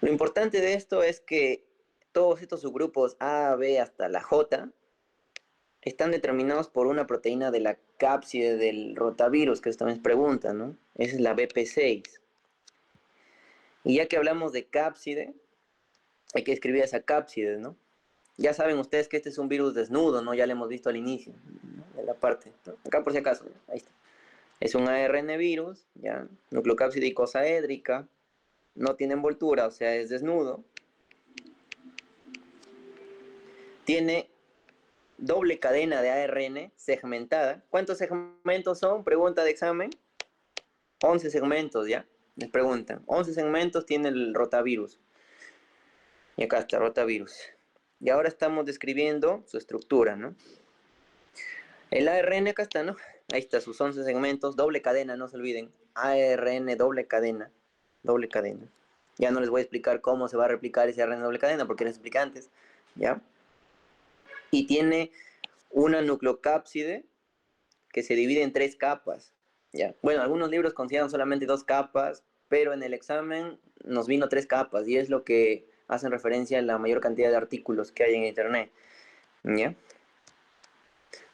Lo importante de esto es que todos estos subgrupos A, B hasta la J están determinados por una proteína de la cápside del rotavirus, que esta vez preguntan, ¿no? Esa es la BP6. Y ya que hablamos de cápside, hay que escribir esa cápside, ¿no? Ya saben ustedes que este es un virus desnudo, ¿no? Ya lo hemos visto al inicio, ¿no? De la parte, ¿no? Acá por si acaso, ahí está. Es un ARN virus, ¿ya? Nucleocápside icosaédrica, no tiene envoltura, o sea, es desnudo. Tiene doble cadena de ARN segmentada. ¿Cuántos segmentos son? Pregunta de examen. 11 segmentos, ¿ya? Les preguntan. 11 segmentos tiene el rotavirus. Y acá está, rotavirus. Y ahora estamos describiendo su estructura, ¿no? El ARN acá está, ¿no? Ahí está, sus 11 segmentos, doble cadena, no se olviden. ARN doble cadena, doble cadena. Ya no les voy a explicar cómo se va a replicar ese ARN doble cadena, porque les expliqué antes, ¿ya? Y tiene una nucleocápside que se divide en 3 capas, ¿ya? Bueno, algunos libros consideran solamente 2 capas, pero en el examen nos vino 3 capas, y es lo que hacen referencia a la mayor cantidad de artículos que hay en internet, ¿ya?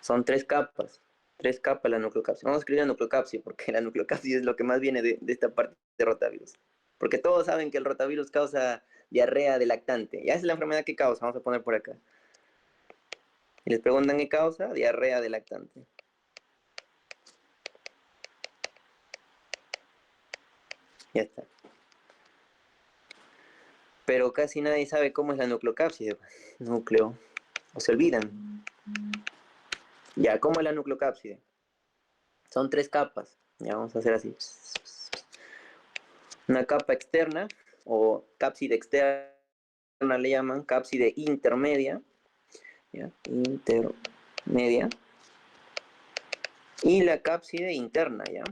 Son 3 capas la nucleocápside. Vamos a escribir la nucleocápside porque la nucleocápside es lo que más viene de esta parte de rotavirus. Porque todos saben que el rotavirus causa diarrea de lactante. Ya es la enfermedad que causa, vamos a poner por acá. Y les preguntan qué causa, diarrea de lactante. Ya está. Pero casi nadie sabe cómo es la nucleocápside. Núcleo. O se olvidan. Ya, ¿cómo es la nucleocápside? Son 3 capas. Ya vamos a hacer así. Una capa externa o cápside externa le llaman, cápside intermedia, ¿ya? Intermedia, y la cápside interna, ¿ya?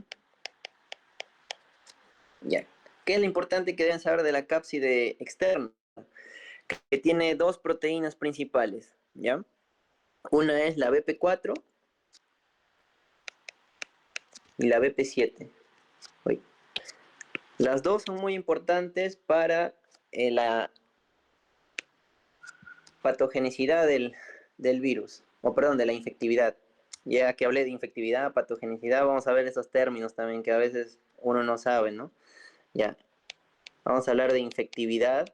Ya. ¿Qué es lo importante que deben saber de la cápside externa? que tiene dos proteínas principales, ¿ya? Una es la BP4 y la BP7. Uy. Las dos son muy importantes para la patogenicidad del virus, o perdón, de la infectividad. Ya que hablé de infectividad, patogenicidad, vamos a ver esos términos también que a veces uno no sabe, ¿no? Ya, vamos a hablar de infectividad,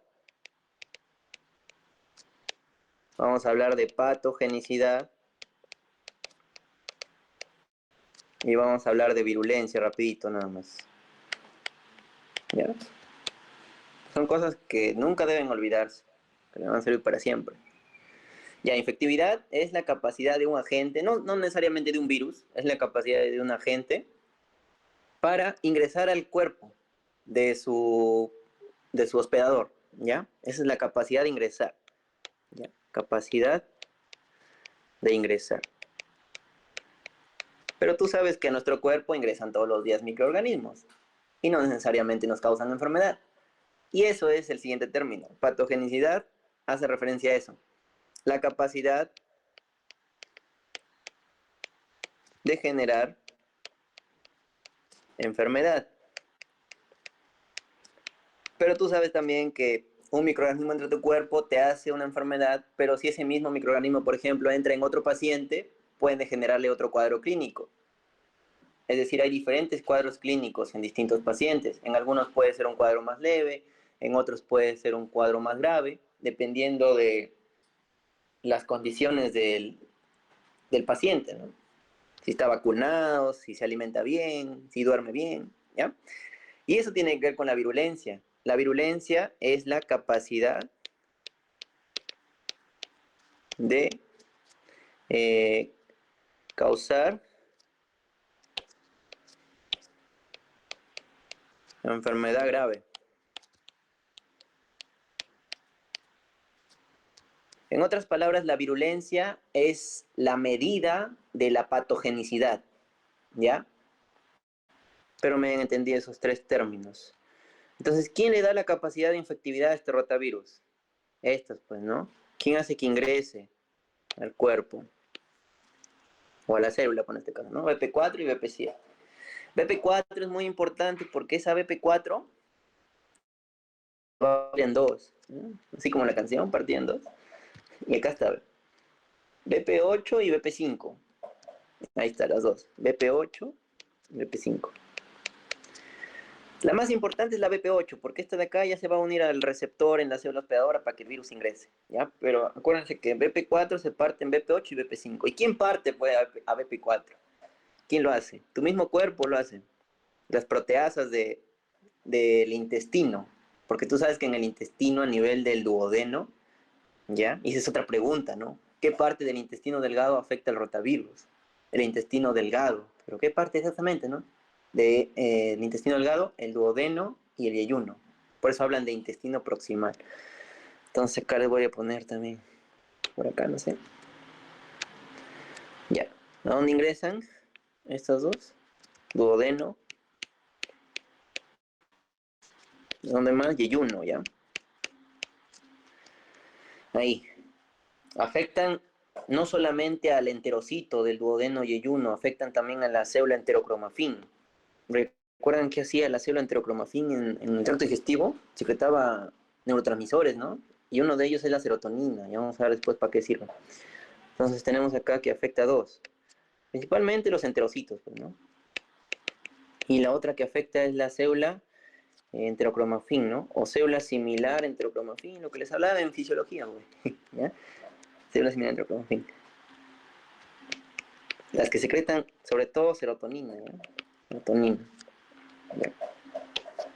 vamos a hablar de patogenicidad y vamos a hablar de virulencia rapidito nada más. ¿Ya? Son cosas que nunca deben olvidarse, que le van a servir para siempre. Ya, infectividad es la capacidad de un agente, no necesariamente de un virus, es la capacidad de un agente para ingresar al cuerpo de su hospedador, ¿ya? Esa es la capacidad de ingresar, ¿ya? Capacidad de ingresar. Pero tú sabes que a nuestro cuerpo ingresan todos los días microorganismos y no necesariamente nos causan enfermedad. Y eso es el siguiente término. Patogenicidad hace referencia a eso. La capacidad de generar enfermedad. Pero tú sabes también que un microorganismo entra en tu cuerpo te hace una enfermedad, pero si ese mismo microorganismo, por ejemplo, entra en otro paciente, puede generarle otro cuadro clínico. Es decir, hay diferentes cuadros clínicos en distintos pacientes. En algunos puede ser un cuadro más leve, en otros puede ser un cuadro más grave, dependiendo de las condiciones del paciente, ¿no? Si está vacunado, si se alimenta bien, si duerme bien, ¿ya? Y eso tiene que ver con la virulencia. La virulencia es la capacidad de causar enfermedad grave. En otras palabras, la virulencia es la medida de la patogenicidad, ¿ya? Pero me han entendido esos tres términos. Entonces, ¿quién le da la capacidad de infectividad a este rotavirus? Estos, pues, ¿no? ¿Quién hace que ingrese al cuerpo? O a la célula, por este caso, ¿no? BP4 y BP7. BP4 es muy importante porque esa BP4 va en dos, ¿no? Así como la canción, partida en dos. Y acá está, BP8 y BP5. Ahí están las dos, BP8 y BP5. La más importante es la BP8, porque esta de acá ya se va a unir al receptor en la célula hospedadora para que el virus ingrese, ¿ya? Pero acuérdense que BP4 se parte en BP8 y BP5. ¿Y quién parte pues, a BP4? ¿Quién lo hace? Tu mismo cuerpo lo hace. Las proteasas del intestino, porque tú sabes que en el intestino a nivel del duodeno, ¿ya? Y esa es otra pregunta, ¿no? ¿Qué parte del intestino delgado afecta al rotavirus? El intestino delgado, pero ¿qué parte exactamente, no? El intestino delgado, el duodeno y el yeyuno. Por eso hablan de intestino proximal. Entonces acá les voy a poner también, por acá, no sé. Ya, ¿a dónde ingresan estos dos? Duodeno. ¿Dónde más? Yeyuno, ¿ya? Ahí. Afectan no solamente al enterocito del duodeno yeyuno, afectan también a la célula enterocromafín. ¿Recuerdan qué hacía la célula enterocromafín en el tracto digestivo? Secretaba neurotransmisores, ¿no? Y uno de ellos es la serotonina, y vamos a ver después para qué sirve. Entonces tenemos acá que afecta a dos, principalmente los enterocitos, pues, ¿no? Y la otra que afecta es la célula enterocromafín, ¿no? O célula similar enterocromafín, lo que les hablaba en fisiología, güey. ¿Ya? Célula similar enterocromafín. Las que secretan, sobre todo, serotonina, ¿ya? Serotonina. ¿Ya?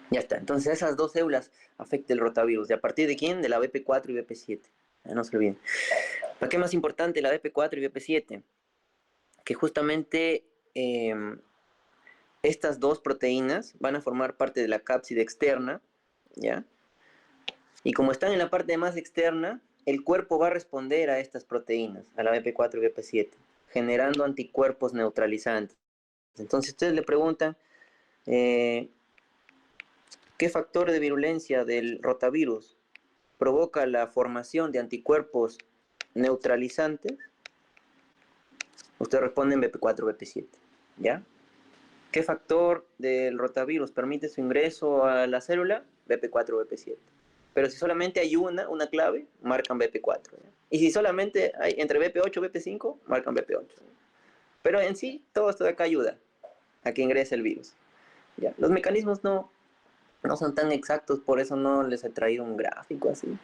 Ya está. Entonces esas dos células afectan el rotavirus. ¿De a partir de quién? De la BP4 y BP7. No se olviden. ¿Para qué más importante la BP4 y BP7? Que justamente estas dos proteínas van a formar parte de la cápside externa, ¿ya? Y como están en la parte más externa, el cuerpo va a responder a estas proteínas, a la BP4 y BP7, generando anticuerpos neutralizantes. Entonces ustedes le preguntan, ¿qué factor de virulencia del rotavirus provoca la formación de anticuerpos neutralizantes, usted responde en BP4, BP7, ¿ya? ¿Qué factor del rotavirus permite su ingreso a la célula? BP4, BP7. Pero si solamente hay una clave, marcan BP4. ¿ya? Y si solamente hay entre BP8 y BP5, marcan BP8. ¿ya? Pero en sí, todo esto de acá ayuda a que ingrese el virus. ¿ya? Los mecanismos no son tan exactos, por eso no les he traído un gráfico así,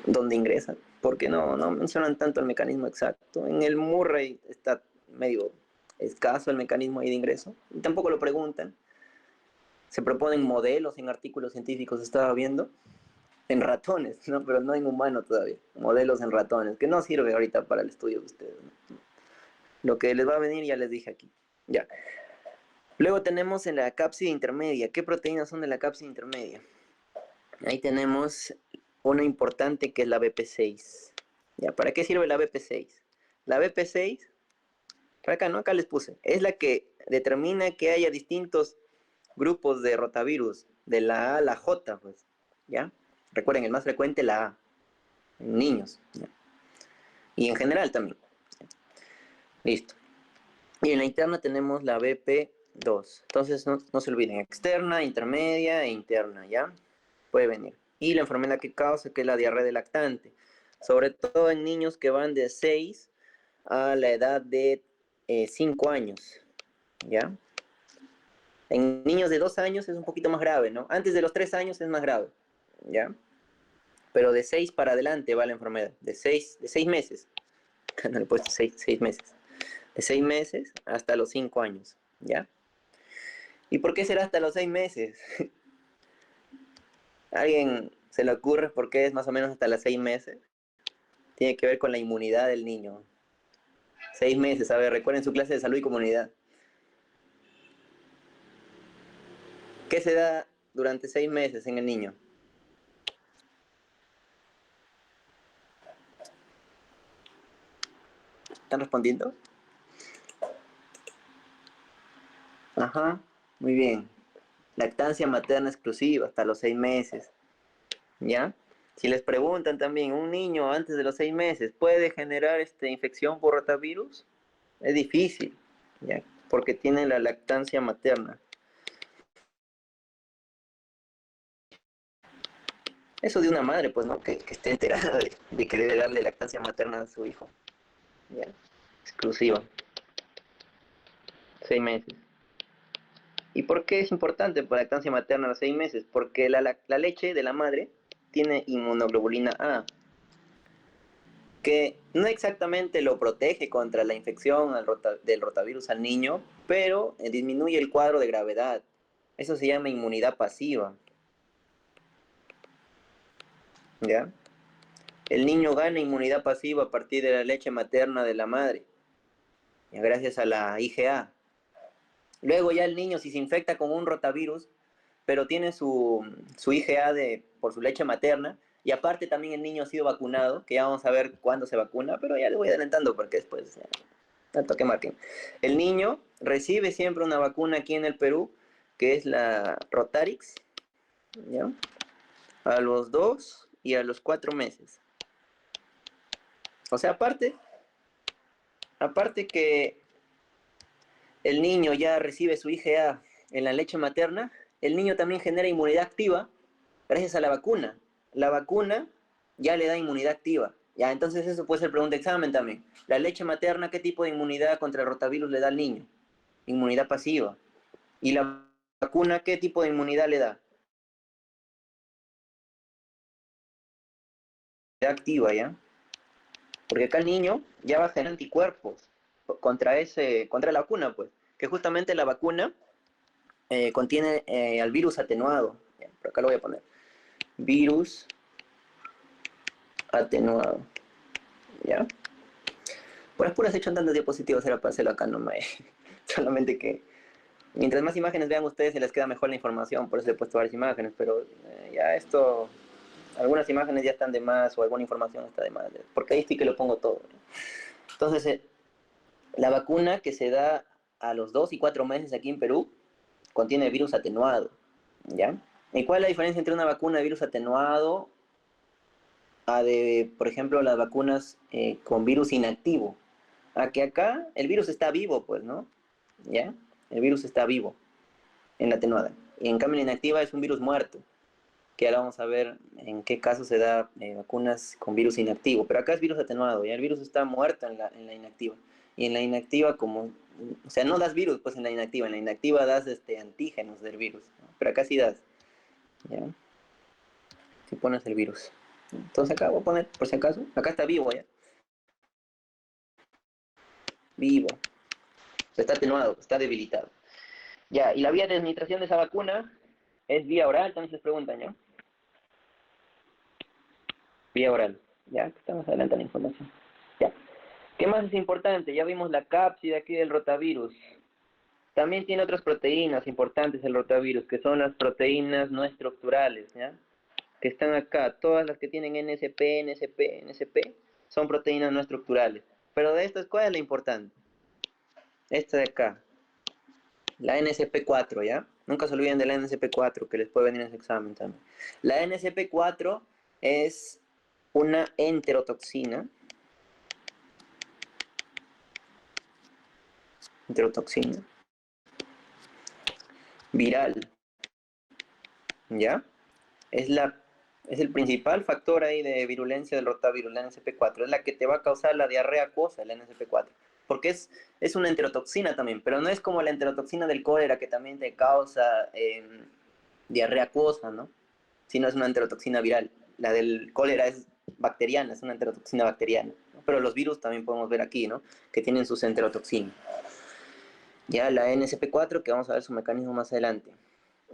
donde ingresan, porque no mencionan tanto el mecanismo exacto. En el Murray está medio escaso el mecanismo ahí de ingreso, y tampoco lo preguntan. Se proponen modelos en artículos científicos, estaba viendo, en ratones, ¿no? Pero no en humanos todavía, modelos en ratones, que no sirve ahorita para el estudio de ustedes, ¿no? Lo que les va a venir ya les dije aquí, ya. Luego tenemos en la cápside intermedia, ¿qué proteínas son de la cápside intermedia? Ahí tenemos una importante que es la BP6. ¿Ya? ¿Para qué sirve la BP6? La BP6, para acá, ¿no? Acá les puse. Es la que determina que haya distintos grupos de rotavirus, de la A a la J, pues. ¿Ya? Recuerden, el más frecuente la A, en niños. ¿ya? Y en general también. Listo. Y en la interna tenemos la BP2. Entonces, no se olviden, externa, intermedia e interna, ¿ya? Puede venir. Y la enfermedad que causa, que es la diarrea de lactante. Sobre todo en niños que van de 6 a la edad de 5 años, ¿ya? En niños de 2 años es un poquito más grave, ¿no? Antes de los 3 años es más grave, ¿ya? Pero de 6 para adelante va la enfermedad. De 6 meses. No le he puesto 6 meses. De 6 meses hasta los 5 años, ¿ya? ¿Y por qué será hasta los 6 meses? ¿A alguien se le ocurre por qué es más o menos hasta los 6 meses? Tiene que ver con la inmunidad del niño. 6 meses, a ver, recuerden su clase de salud y comunidad. ¿Qué se da durante 6 meses en el niño? ¿Están respondiendo? Ajá, muy bien. Lactancia materna exclusiva hasta los 6 meses. ¿Ya? Si les preguntan también, ¿un niño antes de los 6 meses puede generar infección por rotavirus? Es difícil, ¿ya? Porque tiene la lactancia materna. Eso de una madre, pues, ¿no? Que esté enterada de que debe darle lactancia materna a su hijo. ¿Ya? Exclusiva. 6 meses. ¿Y por qué es importante para la lactancia materna a los 6 meses? Porque la leche de la madre tiene inmunoglobulina A, que no exactamente lo protege contra la infección del rotavirus al niño, pero disminuye el cuadro de gravedad. Eso se llama inmunidad pasiva. ¿Ya? El niño gana inmunidad pasiva a partir de la leche materna de la madre, ¿ya? Gracias a la IgA. Luego ya el niño, si se infecta con un rotavirus, pero tiene su IgA por su leche materna, y aparte también el niño ha sido vacunado, que ya vamos a ver cuándo se vacuna, pero ya le voy adelantando porque después, tanto que marquen. El niño recibe siempre una vacuna aquí en el Perú, que es la Rotarix, ¿ya? A los 2 y a los 4 meses. O sea, aparte que el niño ya recibe su IgA en la leche materna, el niño también genera inmunidad activa gracias a la vacuna. La vacuna ya le da inmunidad activa. Ya, entonces eso puede ser pregunta de examen también. La leche materna, ¿qué tipo de inmunidad contra el rotavirus le da al niño? Inmunidad pasiva. ¿Y la vacuna qué tipo de inmunidad le da? Inmunidad activa, ¿ya? Porque acá el niño ya va a generar anticuerpos contra la vacuna, pues. Que justamente la vacuna contiene al virus atenuado. Ya, por acá lo voy a poner. Virus atenuado. ¿Ya? Por las puras he hecho tantas diapositivas, era para hacerlo acá nomás. Solamente que mientras más imágenes vean ustedes, se les queda mejor la información. Por eso he puesto varias imágenes, pero ya esto, algunas imágenes ya están de más o alguna información está de más. Porque ahí sí que lo pongo todo. Entonces, la vacuna que se da a los 2 y 4 meses aquí en Perú contiene virus atenuado. ¿Ya? ¿Y cuál es la diferencia entre una vacuna de virus atenuado a de, por ejemplo, las vacunas con virus inactivo. A que acá el virus está vivo, pues, ¿no? ¿Ya? El virus está vivo en la atenuada. Y en cambio la inactiva es un virus muerto, que ahora vamos a ver en qué caso se da vacunas con virus inactivo. Pero acá es virus atenuado, ya el virus está muerto en la inactiva. Y en la inactiva como, o sea, no das virus pues en la inactiva das antígenos del virus, ¿no? Pero acá sí das, ¿ya? Si pones el virus. Entonces acá voy a poner, por si acaso, acá está vivo ya, vivo, o sea, está atenuado, está debilitado. Ya, y la vía de administración de esa vacuna es vía oral, también se preguntan, ¿ya? Vía oral, ya, estamos adelante la información. Ya. ¿Qué más es importante? Ya vimos la cápside aquí del rotavirus. También tiene otras proteínas importantes el rotavirus, que son las proteínas no estructurales, ¿ya? Que están acá. Todas las que tienen NSP, NSP, NSP, son proteínas no estructurales. Pero de estas, ¿cuál es la importante? Esta de acá, la NSP4, ¿ya? Nunca se olviden de la NSP4, que les puede venir en ese examen también. La NSP4 es una enterotoxina, viral, ¿ya? Es, la, es el principal factor ahí de virulencia del rotavirus, la NSP4. Es la que te va a causar la diarrea acuosa, la NSP4. Porque es una enterotoxina también, pero no es como la enterotoxina del cólera que también te causa diarrea acuosa, ¿no? Sino es una enterotoxina viral. La del cólera es bacteriana, es una enterotoxina bacteriana, ¿no? Pero los virus también podemos ver aquí, ¿no? Que tienen sus enterotoxinas. Ya la NSP4, que vamos a ver su mecanismo más adelante.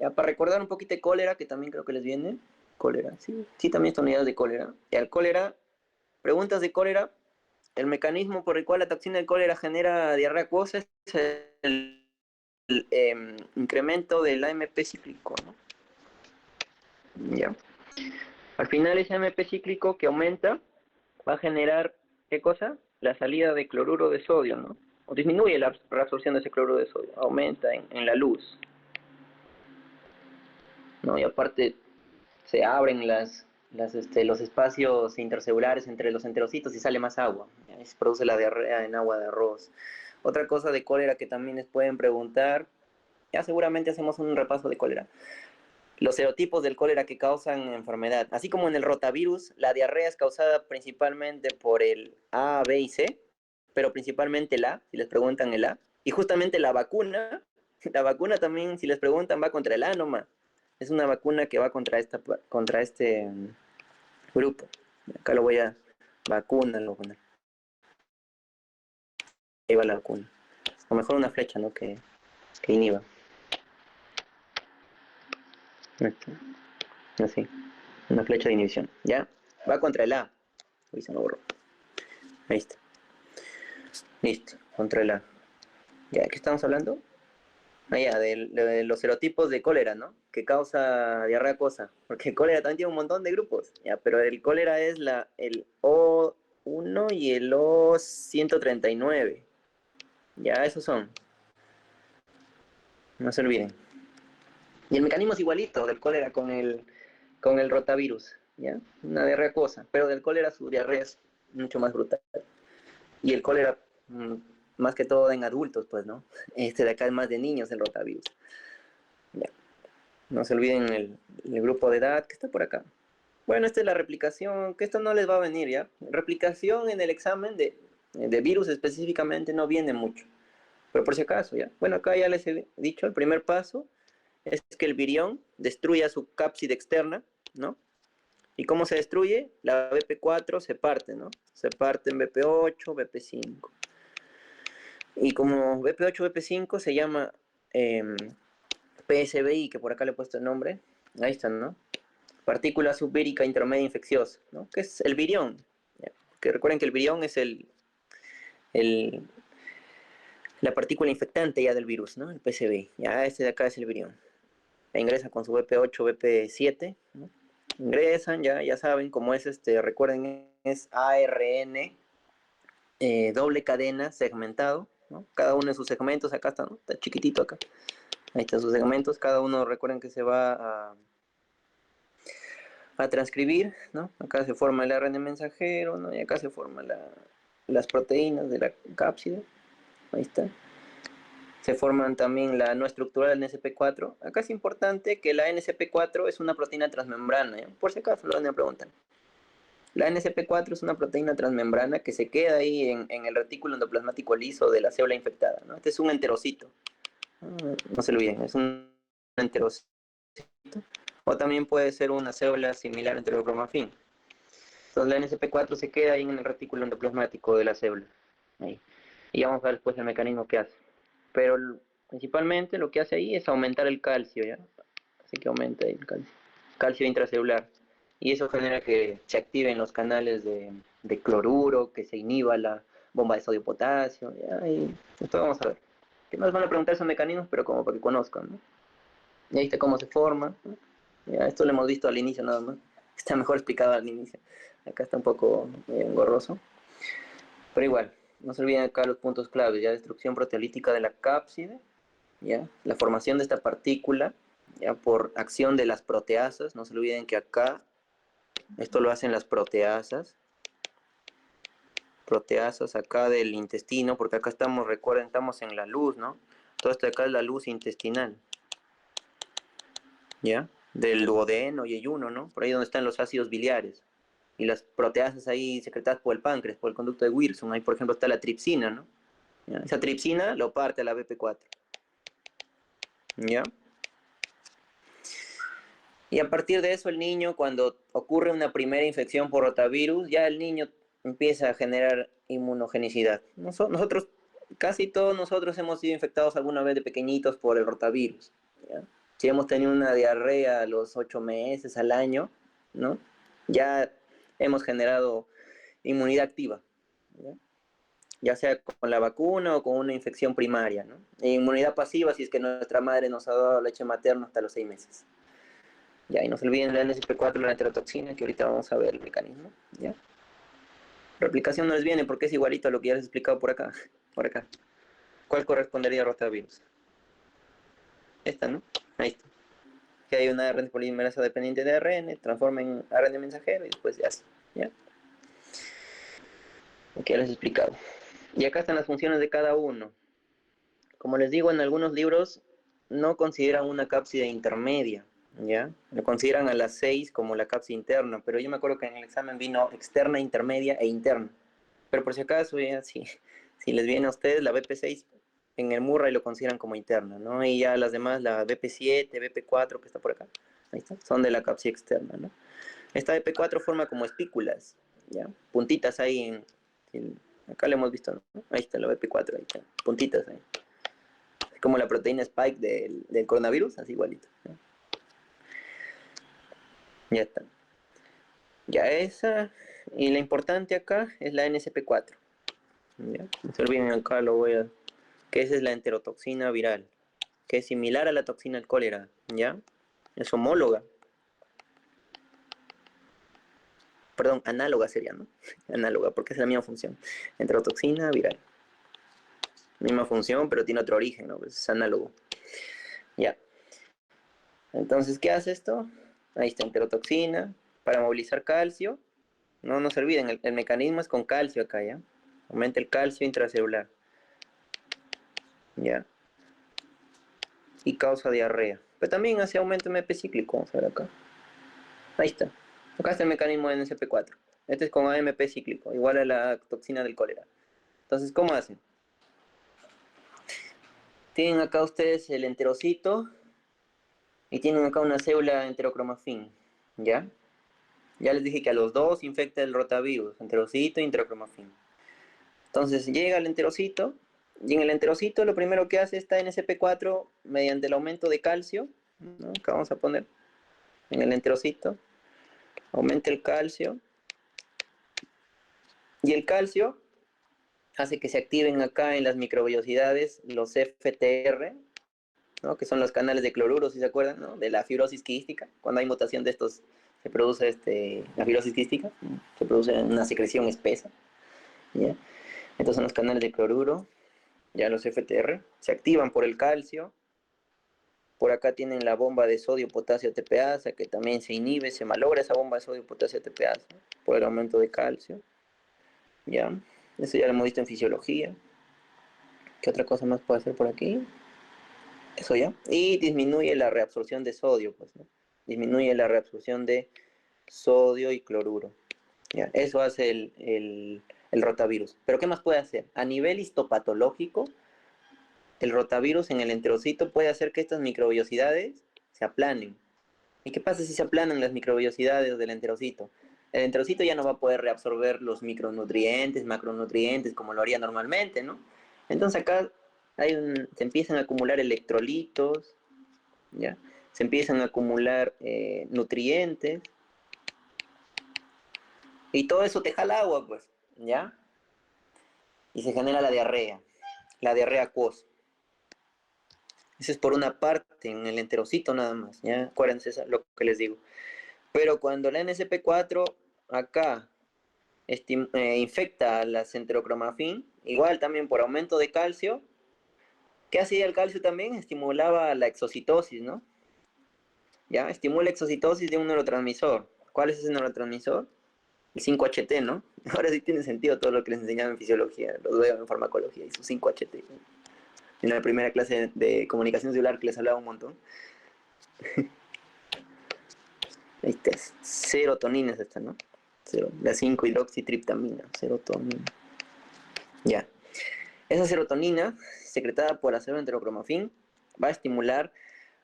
Ya, para recordar un poquito de cólera, que también creo que les viene. Cólera, sí, sí, también están unidades de cólera. Y al cólera, preguntas de cólera, el mecanismo por el cual la toxina de cólera genera diarrea acuosa es el incremento del AMP cíclico, ¿no? Ya. Al final ese AMP cíclico que aumenta va a generar, ¿qué cosa? La salida de cloruro de sodio, ¿no? O disminuye la reabsorción de ese cloruro de sodio, aumenta en la luz, ¿no? Y aparte se abren los espacios intercelulares entre los enterocitos y sale más agua. Ahí se produce la diarrea en agua de arroz. Otra cosa de cólera que también les pueden preguntar, ya seguramente hacemos un repaso de cólera. Los serotipos del cólera que causan enfermedad. Así como en el rotavirus, la diarrea es causada principalmente por el A, B y C, pero principalmente el A, si les preguntan el A. Y justamente la vacuna también, si les preguntan, va contra el A nomás. Es una vacuna que va contra este grupo. Acá lo voy a vacuna, lo voy a poner. Ahí va la vacuna. O mejor una flecha, ¿no? Que inhiba. Así. Una flecha de inhibición. ¿Ya? Va contra el A. Uy, se me borró. Ahí está. Listo. Contra el A. ¿Ya? ¿Qué estamos hablando? Ah, ya, de los serotipos de cólera, ¿no? Que causa diarrea acuosa. Porque el cólera también tiene un montón de grupos. Ya, pero el cólera es el O1 y el O139. Ya, esos son. No se olviden. Y el mecanismo es igualito del cólera con el rotavirus. ¿Ya? Una diarrea acuosa. Pero del cólera su diarrea es mucho más brutal. Y el cólera, más que todo en adultos, pues, ¿no? Este de acá es más de niños el rotavirus. Ya. No se olviden el grupo de edad que está por acá. Bueno, esta es la replicación, que esto no les va a venir, ¿ya? Replicación en el examen de virus específicamente no viene mucho. Pero por si acaso, ¿ya? Bueno, acá ya les he dicho, el primer paso es que el virión destruya su cápside externa, ¿no? ¿Y cómo se destruye? La BP4 se parte, ¿no? Se parte en BP8, BP5. Y como BP8, BP5 se llama PSBI, que por acá le he puesto el nombre. Ahí están, ¿no? Partícula subvírica intermedia infecciosa, ¿no? Que es el virión. ¿Ya? Que recuerden que el virión es el, la partícula infectante ya del virus, ¿no? El PCB. Ya este de acá es el virión. Ingresa con su BP8, BP7, ¿no? Ingresan, ya saben cómo es recuerden, es ARN doble cadena segmentado, ¿no? Cada uno de sus segmentos, acá está, ¿no? Está chiquitito acá. Ahí están sus segmentos, cada uno recuerden que se va a transcribir, ¿no? Acá se forma el ARN mensajero, ¿no? Y acá se forman las proteínas de la cápside. Ahí está. Se forman también la no estructural NSP4. Acá es importante que la NSP4 es una proteína transmembrana, ¿ya? Por si acaso lo van a preguntar. La NSP4 es una proteína transmembrana que se queda ahí en el retículo endoplasmático liso de la célula infectada, ¿no? Este es un enterocito. No se olviden, es un enterocito. O también puede ser una célula similar a enterocromafin. Entonces la NSP4 se queda ahí en el retículo endoplasmático de la célula. Ahí. Y vamos a ver después el mecanismo que hace. Pero principalmente lo que hace ahí es aumentar el calcio, ¿ya? Así que aumenta ahí el calcio. Calcio intracelular. Y eso genera que se activen los canales de cloruro, que se inhiba la bomba de sodio-potasio. ¿Ya? Y esto vamos a ver. Que nos van a preguntar esos mecanismos, pero como para que conozcan, ¿no? Y ahí está cómo se forma, ¿no? Ya, esto lo hemos visto al inicio nada más. Está mejor explicado al inicio. Acá está un poco engorroso. Pero igual, no se olviden acá los puntos claves, ya destrucción proteolítica de la cápside, ya la formación de esta partícula, ya por acción de las proteasas, no se olviden que acá, esto lo hacen las proteasas acá del intestino, porque acá estamos, recuerden, estamos en la luz, ¿no? Todo esto de acá es la luz intestinal, ¿ya? Del duodeno y ayuno, ¿no? Por ahí donde están los ácidos biliares. Y las proteasas ahí secretadas por el páncreas, por el conducto de Wilson. Ahí, por ejemplo, está la tripsina, ¿no? ¿Ya? Esa tripsina lo parte a la BP4. ¿Ya? Y a partir de eso el niño, cuando ocurre una primera infección por rotavirus, ya el niño empieza a generar inmunogenicidad. Nosotros, casi todos nosotros hemos sido infectados alguna vez de pequeñitos por el rotavirus. ¿Ya? Si hemos tenido una diarrea a los 8 meses, al año, ¿no? Ya hemos generado inmunidad activa, ¿ya? Ya sea con la vacuna o con una infección primaria, ¿no? E inmunidad pasiva si es que nuestra madre nos ha dado leche materna hasta los 6 meses. Ya, y no se olviden la NSP4, la enterotoxina, que ahorita vamos a ver el mecanismo, ¿ya? Replicación no les viene porque es igualito a lo que ya les he explicado por acá, por acá. ¿Cuál correspondería a rotavirus? Esta, ¿no? Ahí está. Que hay una RNA polimerasa dependiente de ARN, transforma en ARN mensajero y después se hace, ¿ya? Lo que ya les he explicado. Y acá están las funciones de cada uno. Como les digo, en algunos libros no consideran una cápside intermedia, ¿ya? Lo consideran a las 6 como la cápside interna, pero yo me acuerdo que en el examen vino externa, intermedia e interna. Pero por si acaso, ya, si les viene a ustedes, la BP6 en el Murray lo consideran como interna, ¿no? Y ya las demás, la BP7, BP4 que está por acá, ahí está, son de la cápside externa, ¿no? Esta BP4 forma como espículas, ¿ya? Puntitas ahí acá lo hemos visto, ¿no? Ahí está la BP4, ahí está, puntitas ahí. Como la proteína spike del coronavirus, así igualito, ¿no? Ya está. Ya esa. Y la importante acá es la NSP4. ¿Ya? No se olviden acá, lo voy a... Que esa es la enterotoxina viral, que es similar a la toxina del cólera, ¿ya? Es homóloga. Perdón, análoga sería, ¿no? Análoga, porque es la misma función. Enterotoxina viral. Misma función, pero tiene otro origen, ¿no? Pues es análogo. Ya. Entonces, ¿qué hace esto? Ahí está, enterotoxina, para movilizar calcio. No se olviden, el mecanismo es con calcio acá, ¿ya? Aumenta el calcio intracelular, ¿ya? Y causa diarrea. Pero también hace aumento MP cíclico, vamos a ver acá. Ahí está. Acá está el mecanismo de NSP4. Este es con AMP cíclico, igual a la toxina del cólera. Entonces, ¿cómo hacen? Tienen acá ustedes el enterocito y tienen acá una célula enterocromafin, ¿ya? Ya les dije que a los dos infecta el rotavirus, enterocito y enterocromafin. Entonces llega el enterocito y en el enterocito lo primero que hace esta NSP4 mediante el aumento de calcio, ¿no? Acá vamos a poner en el enterocito, aumenta el calcio y el calcio hace que se activen acá en las microvellosidades los FTR, ¿no? Que son los canales de cloruro, si se acuerdan, ¿no? De la fibrosis quística. Cuando hay mutación de estos, se produce la fibrosis quística, se produce una secreción espesa, ¿ya? Estos son los canales de cloruro, ya los FTR, se activan por el calcio, Por acá tienen la bomba de sodio, potasio, ATPasa, que también se inhibe, se malogra esa bomba de sodio, potasio, ATPasa, por el aumento de calcio. ¿Ya? Eso ya lo hemos visto en fisiología. ¿Qué otra cosa más puede hacer por aquí? Eso ya. Y disminuye la reabsorción de sodio, pues, ¿no? Disminuye la reabsorción de sodio y cloruro. ¿Ya? Eso hace el rotavirus. Pero ¿qué más puede hacer? A nivel histopatológico, el rotavirus en el enterocito puede hacer que estas microvellosidades se aplanen. ¿Y qué pasa si se aplanan las microvellosidades del enterocito? El enterocito ya no va a poder reabsorber los micronutrientes, macronutrientes, como lo haría normalmente, ¿no? Entonces acá se empiezan a acumular electrolitos, ¿ya? Se empiezan a acumular nutrientes, y todo eso te jala agua, pues, ¿ya? Y se genera la diarrea acuosa. Eso es por una parte, en el enterocito nada más, ¿ya? Acuérdense lo que les digo. Pero cuando la NSP4 acá infecta a la centrocromafin, igual también por aumento de calcio, ¿qué hacía el calcio también? Estimulaba la exocitosis, ¿no? ¿Ya? Estimula la exocitosis de un neurotransmisor. ¿Cuál es ese neurotransmisor? El 5-HT, ¿no? Ahora sí tiene sentido todo lo que les enseñaba en fisiología, lo veo en farmacología, y su 5-HT. En la primera clase de comunicación celular que les hablaba un montón. Ahí está, serotonina es esta, ¿no? La 5-hidroxitriptamina, serotonina. Ya. Esa serotonina, secretada por la enterocromafin, va a estimular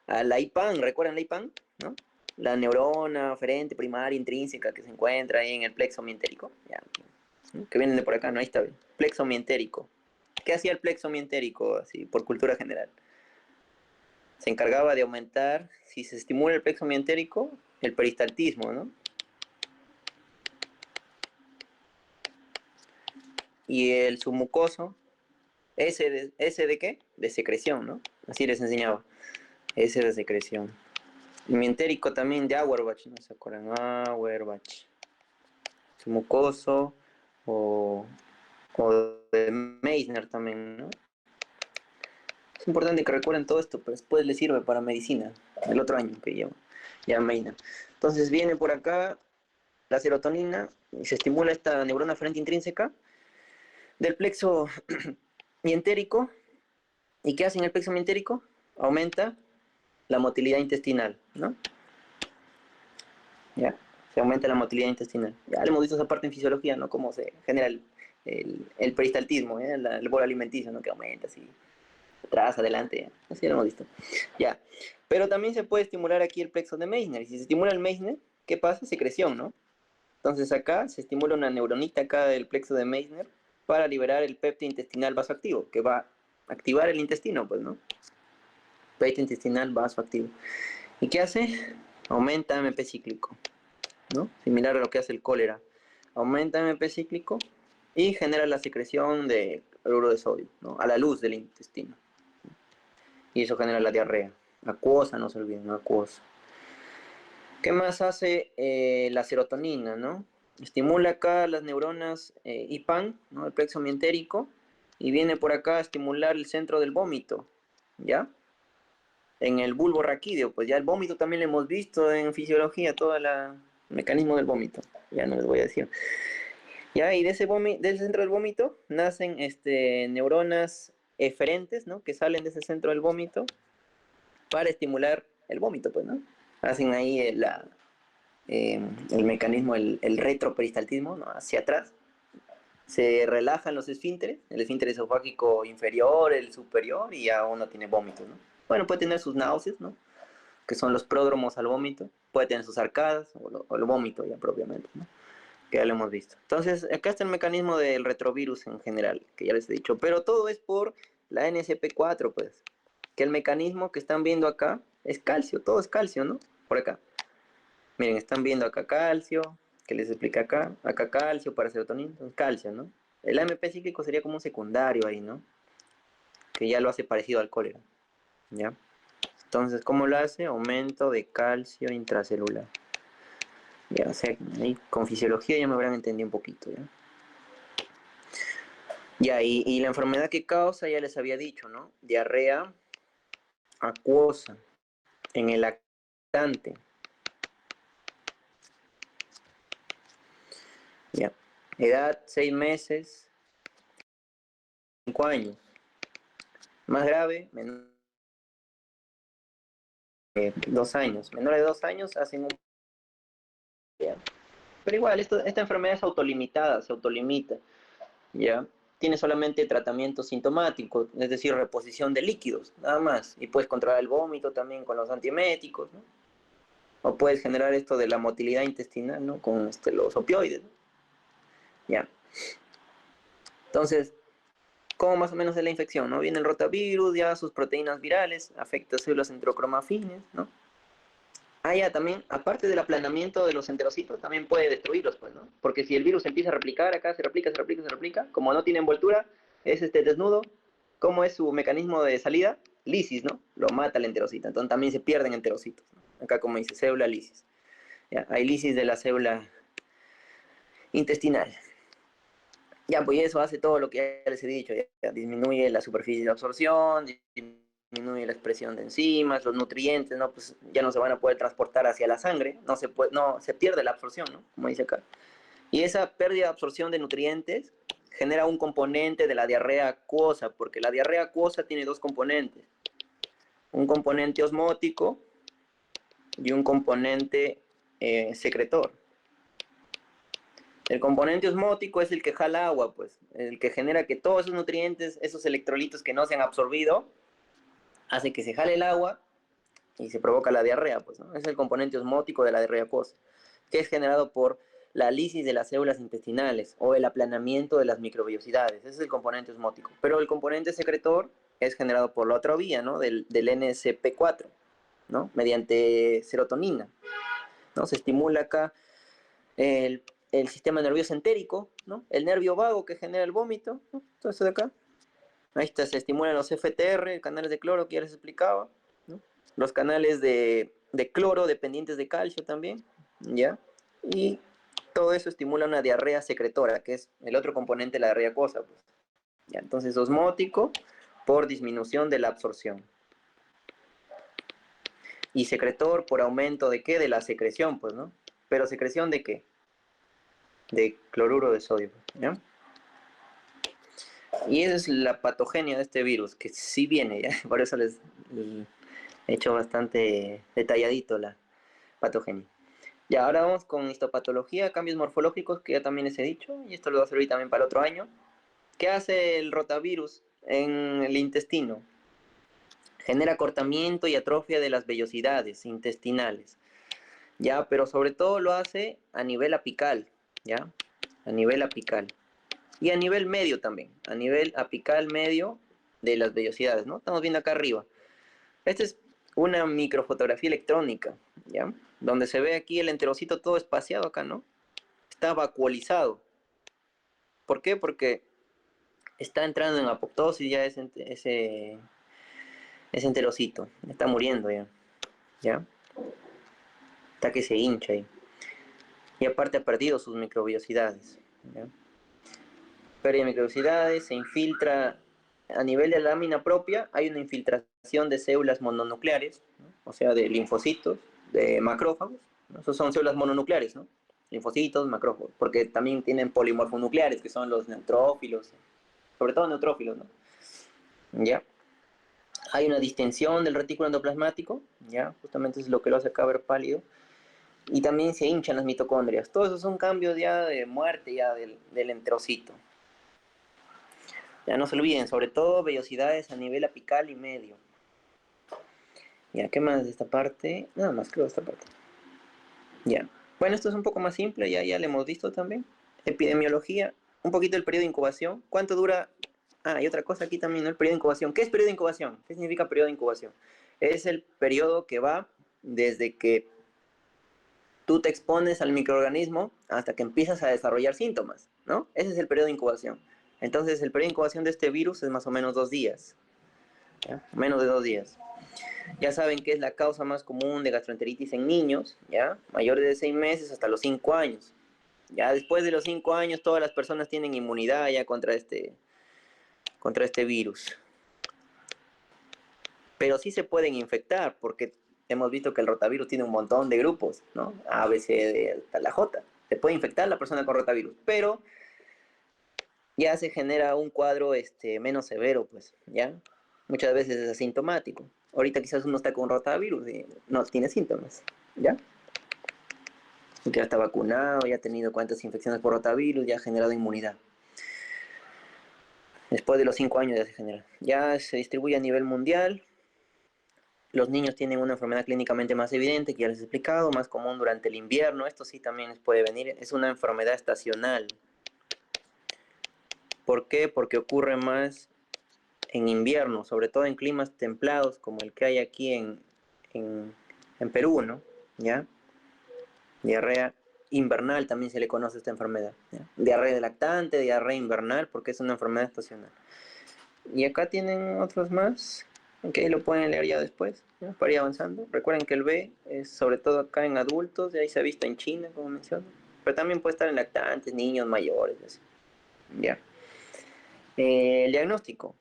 a la IPAN. ¿Recuerdan la IPAN? ¿No? La neurona aferente primaria intrínseca que se encuentra ahí en el plexo mientérico. Ya. Que vienen de por acá, ¿no? Ahí está bien. Plexo mientérico. ¿Qué hacía el plexo mientérico, así, por cultura general? Se encargaba de aumentar, si se estimula el plexo mientérico, el peristaltismo, ¿no? Y el submucoso, ¿ese de qué? De secreción, ¿no? Así les enseñaba. Ese de secreción. Y mientérico también de Auerbach, ¿no se acuerdan? Auerbach. Submucoso o, o de Meissner también, ¿no? Es importante que recuerden todo esto, pero después les sirve para medicina, el otro año que llevo, ya Meissner. Entonces viene por acá la serotonina y se estimula esta neurona aferente intrínseca del plexo mientérico. ¿Y qué hace en el plexo mientérico? Aumenta la motilidad intestinal, ¿no? ¿Ya? Se aumenta la motilidad intestinal. Ya le hemos visto esa parte en fisiología, ¿no? Cómo se genera el peristaltismo, el bolo alimenticio, ¿no? Que aumenta así, atrás, adelante, ¿ya? Así lo hemos visto. Ya. Pero también se puede estimular aquí el plexo de Meissner. Y si se estimula el Meissner, ¿qué pasa? Secreción, ¿no? Entonces acá se estimula una neuronita acá del plexo de Meissner para liberar el péptido intestinal vasoactivo, que va a activar el intestino, pues, ¿no? Péptido intestinal vasoactivo. ¿Y qué hace? Aumenta MP cíclico, ¿no? Similar a lo que hace el cólera. Aumenta MP cíclico y genera la secreción de cloruro de sodio, ¿no? A la luz del intestino. Y eso genera la diarrea. Acuosa, no se olviden, acuosa. ¿Qué más hace la serotonina, no? Estimula acá las neuronas IPAN, ¿no? El plexo mientérico, y viene por acá a estimular el centro del vómito, ¿ya? En el bulbo raquídeo, pues ya el vómito también lo hemos visto en fisiología, todo el mecanismo del vómito, ya no les voy a decir. Ya, y de del centro del vómito nacen neuronas eferentes, ¿no? Que salen de ese centro del vómito para estimular el vómito, pues, ¿no? Hacen ahí el mecanismo, el retroperistaltismo, ¿no? Hacia atrás. Se relajan los esfínteres, el esfínter esofágico inferior, el superior, y ya uno tiene vómito, ¿no? Bueno, puede tener sus náuseas, ¿no? Que son los pródromos al vómito, puede tener sus arcadas, o el vómito ya propiamente, ¿no? Que ya lo hemos visto. Entonces, acá está el mecanismo del retrovirus en general, que ya les he dicho, pero todo es por la NSP4, pues, que el mecanismo que están viendo acá es calcio, todo es calcio, ¿no? Por acá. Miren, están viendo acá calcio, que les explica acá calcio para serotonina, entonces calcio, ¿no? El AMP cíclico sería como un secundario ahí, ¿no? Que ya lo hace parecido al cólera, ¿ya? Entonces, ¿cómo lo hace? Aumento de calcio intracelular. Ya, o sea, ahí con fisiología ya me habrán entendido un poquito, ¿ya? Ya, y la enfermedad que causa ya les había dicho, ¿no? Diarrea acuosa. en el lactante. Ya. Edad 6 meses, 5 años. Más grave, menor de 2 años. Menores de 2 años hacen un... ¿Ya? Pero igual, esta enfermedad es autolimitada, se autolimita. ¿Ya? Tiene solamente tratamiento sintomático, es decir, reposición de líquidos, nada más. Y puedes controlar el vómito también con los antieméticos, ¿no? O puedes generar esto de la motilidad intestinal, ¿no? Con los opioides, ¿no? ¿Ya? Entonces, ¿cómo más o menos es la infección, no? Viene el rotavirus, ya sus proteínas virales, afecta células enterocromafines, ¿no? Ah, ya, también, aparte del aplanamiento de los enterocitos, también puede destruirlos, pues, ¿no? Porque si el virus empieza a replicar acá, se replica, se replica, se replica, como no tiene envoltura, es desnudo, ¿cómo es su mecanismo de salida? Lisis, ¿no? Lo mata el enterocito, entonces también se pierden enterocitos, ¿no? Acá como dice, célula lisis. Ya, hay lisis de la célula intestinal. Ya, pues eso hace todo lo que ya les he dicho, ya disminuye la superficie de absorción, disminuye la expresión de enzimas, los nutrientes, ¿no? Pues ya no se van a poder transportar hacia la sangre, no, se pierde la absorción, ¿no? Como dice acá. Y esa pérdida de absorción de nutrientes genera un componente de la diarrea acuosa, porque la diarrea acuosa tiene dos componentes, un componente osmótico y un componente secretor. El componente osmótico es el que jala agua, pues, el que genera que todos esos nutrientes, esos electrolitos que no se han absorbido, hace que se jale el agua y se provoca la diarrea, pues, ¿no? Es el componente osmótico de la diarrea acuosa, que es generado por la lisis de las células intestinales o el aplanamiento de las microvellosidades. Ese es el componente osmótico. Pero el componente secretor es generado por la otra vía, ¿no? Del NSP4, ¿no? Mediante serotonina, ¿no? Se estimula acá el sistema nervioso entérico, ¿no? El nervio vago que genera el vómito, ¿no? Todo eso de acá. Ahí está, se estimulan los FTR, canales de cloro que ya les explicaba, ¿no? Los canales de cloro dependientes de calcio también, ¿ya? Y todo eso estimula una diarrea secretora, que es el otro componente de la diarrea acuosa, pues. ¿Ya? Entonces, osmótico por disminución de la absorción. Y secretor por aumento de qué? De la secreción, pues, ¿no? Pero secreción de qué? De cloruro de sodio, ¿ya? Y esa es la patogenia de este virus, que sí viene, ¿ya? Por eso les he hecho bastante detalladito la patogenia. Ya, ahora vamos con histopatología, cambios morfológicos, que ya también les he dicho, y esto lo va a servir también para el otro año. ¿Qué hace el rotavirus en el intestino? Genera acortamiento y atrofia de las vellosidades intestinales, ¿ya? Pero sobre todo lo hace a nivel apical, ¿ya? A nivel apical. Y a nivel medio también, a nivel apical medio de las vellosidades, ¿no? Estamos viendo acá arriba. Esta es una microfotografía electrónica, ¿ya? Donde se ve aquí el enterocito todo espaciado acá, ¿no? Está vacuolizado. ¿Por qué? Porque está entrando en apoptosis ya ese enterocito. Está muriendo ya, ¿ya? Está que se hincha ahí. Y aparte ha perdido sus microvellosidades, ¿ya? Pérdida de microvellosidades, se infiltra a nivel de la lámina propia, hay una infiltración de células mononucleares, ¿no? O sea, de linfocitos, de macrófagos, ¿no? Esos son células mononucleares, ¿no? Linfocitos, macrófagos, porque también tienen polimorfonucleares, que son los neutrófilos, sobre todo neutrófilos, ¿no? ¿Ya? Hay una distensión del retículo endoplasmático, ¿ya? Justamente es lo que lo hace acá ver pálido, y también se hinchan las mitocondrias. Todos esos son cambios ya de muerte ya del enterocito. Ya no se olviden, sobre todo vellosidades a nivel apical y medio. Ya, ¿qué más de esta parte? Nada más creo de esta parte. Ya. Bueno, esto es un poco más simple, ya lo hemos visto también. Epidemiología, un poquito el periodo de incubación. ¿Cuánto dura? Ah, hay otra cosa aquí también, ¿no? El periodo de incubación. ¿Qué es periodo de incubación? ¿Qué significa periodo de incubación? Es el periodo que va desde que tú te expones al microorganismo hasta que empiezas a desarrollar síntomas, ¿no? Ese es el periodo de incubación. Entonces, el periodo de incubación de este virus es más o menos 2 días, ¿ya? Menos de 2 días. Ya saben que es la causa más común de gastroenteritis en niños, ¿ya? Mayores de 6 meses hasta los 5 años. Ya después de los 5 años, todas las personas tienen inmunidad ya contra este virus. Pero sí se pueden infectar, porque hemos visto que el rotavirus tiene un montón de grupos, ¿no? A, B, C, D, hasta la J. Se puede infectar la persona con rotavirus, pero ya se genera un cuadro menos severo, pues, ¿ya? Muchas veces es asintomático. Ahorita quizás uno está con rotavirus y no tiene síntomas, ¿ya? Que ya está vacunado, ya ha tenido cuantas infecciones por rotavirus, ya ha generado inmunidad. Después de los 5 años ya se genera. Ya se distribuye a nivel mundial. Los niños tienen una enfermedad clínicamente más evidente, que ya les he explicado, más común durante el invierno. Esto sí también les puede venir. Es una enfermedad estacional. ¿Por qué? Porque ocurre más en invierno, sobre todo en climas templados como el que hay aquí en Perú, ¿no? ¿Ya? Diarrea invernal también se le conoce a esta enfermedad, ¿ya? Diarrea de lactante, diarrea invernal, porque es una enfermedad estacional. Y acá tienen otros más, que lo pueden leer ya después, ¿ya? Para ir avanzando. Recuerden que el B es sobre todo acá en adultos, de ahí se ha visto en China, como menciono, pero también puede estar en lactantes, niños mayores, así. ¿Ya? El diagnóstico.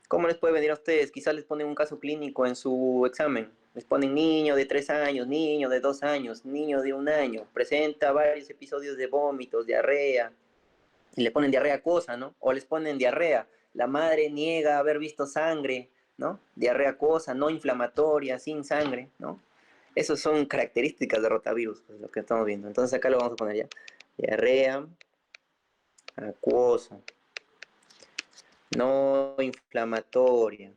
¿Cómo les puede venir a ustedes? Quizás les ponen un caso clínico en su examen. Les ponen niño de 3 años, niño de 2 años, niño de 1 año. Presenta varios episodios de vómitos, diarrea. Y le ponen diarrea acuosa, ¿no? O les ponen diarrea. La madre niega haber visto sangre, ¿no? Diarrea acuosa, no inflamatoria, sin sangre, ¿no? Esas son características de rotavirus, pues, lo que estamos viendo. Entonces acá lo vamos a poner ya. Diarrea acuosa, no inflamatoria,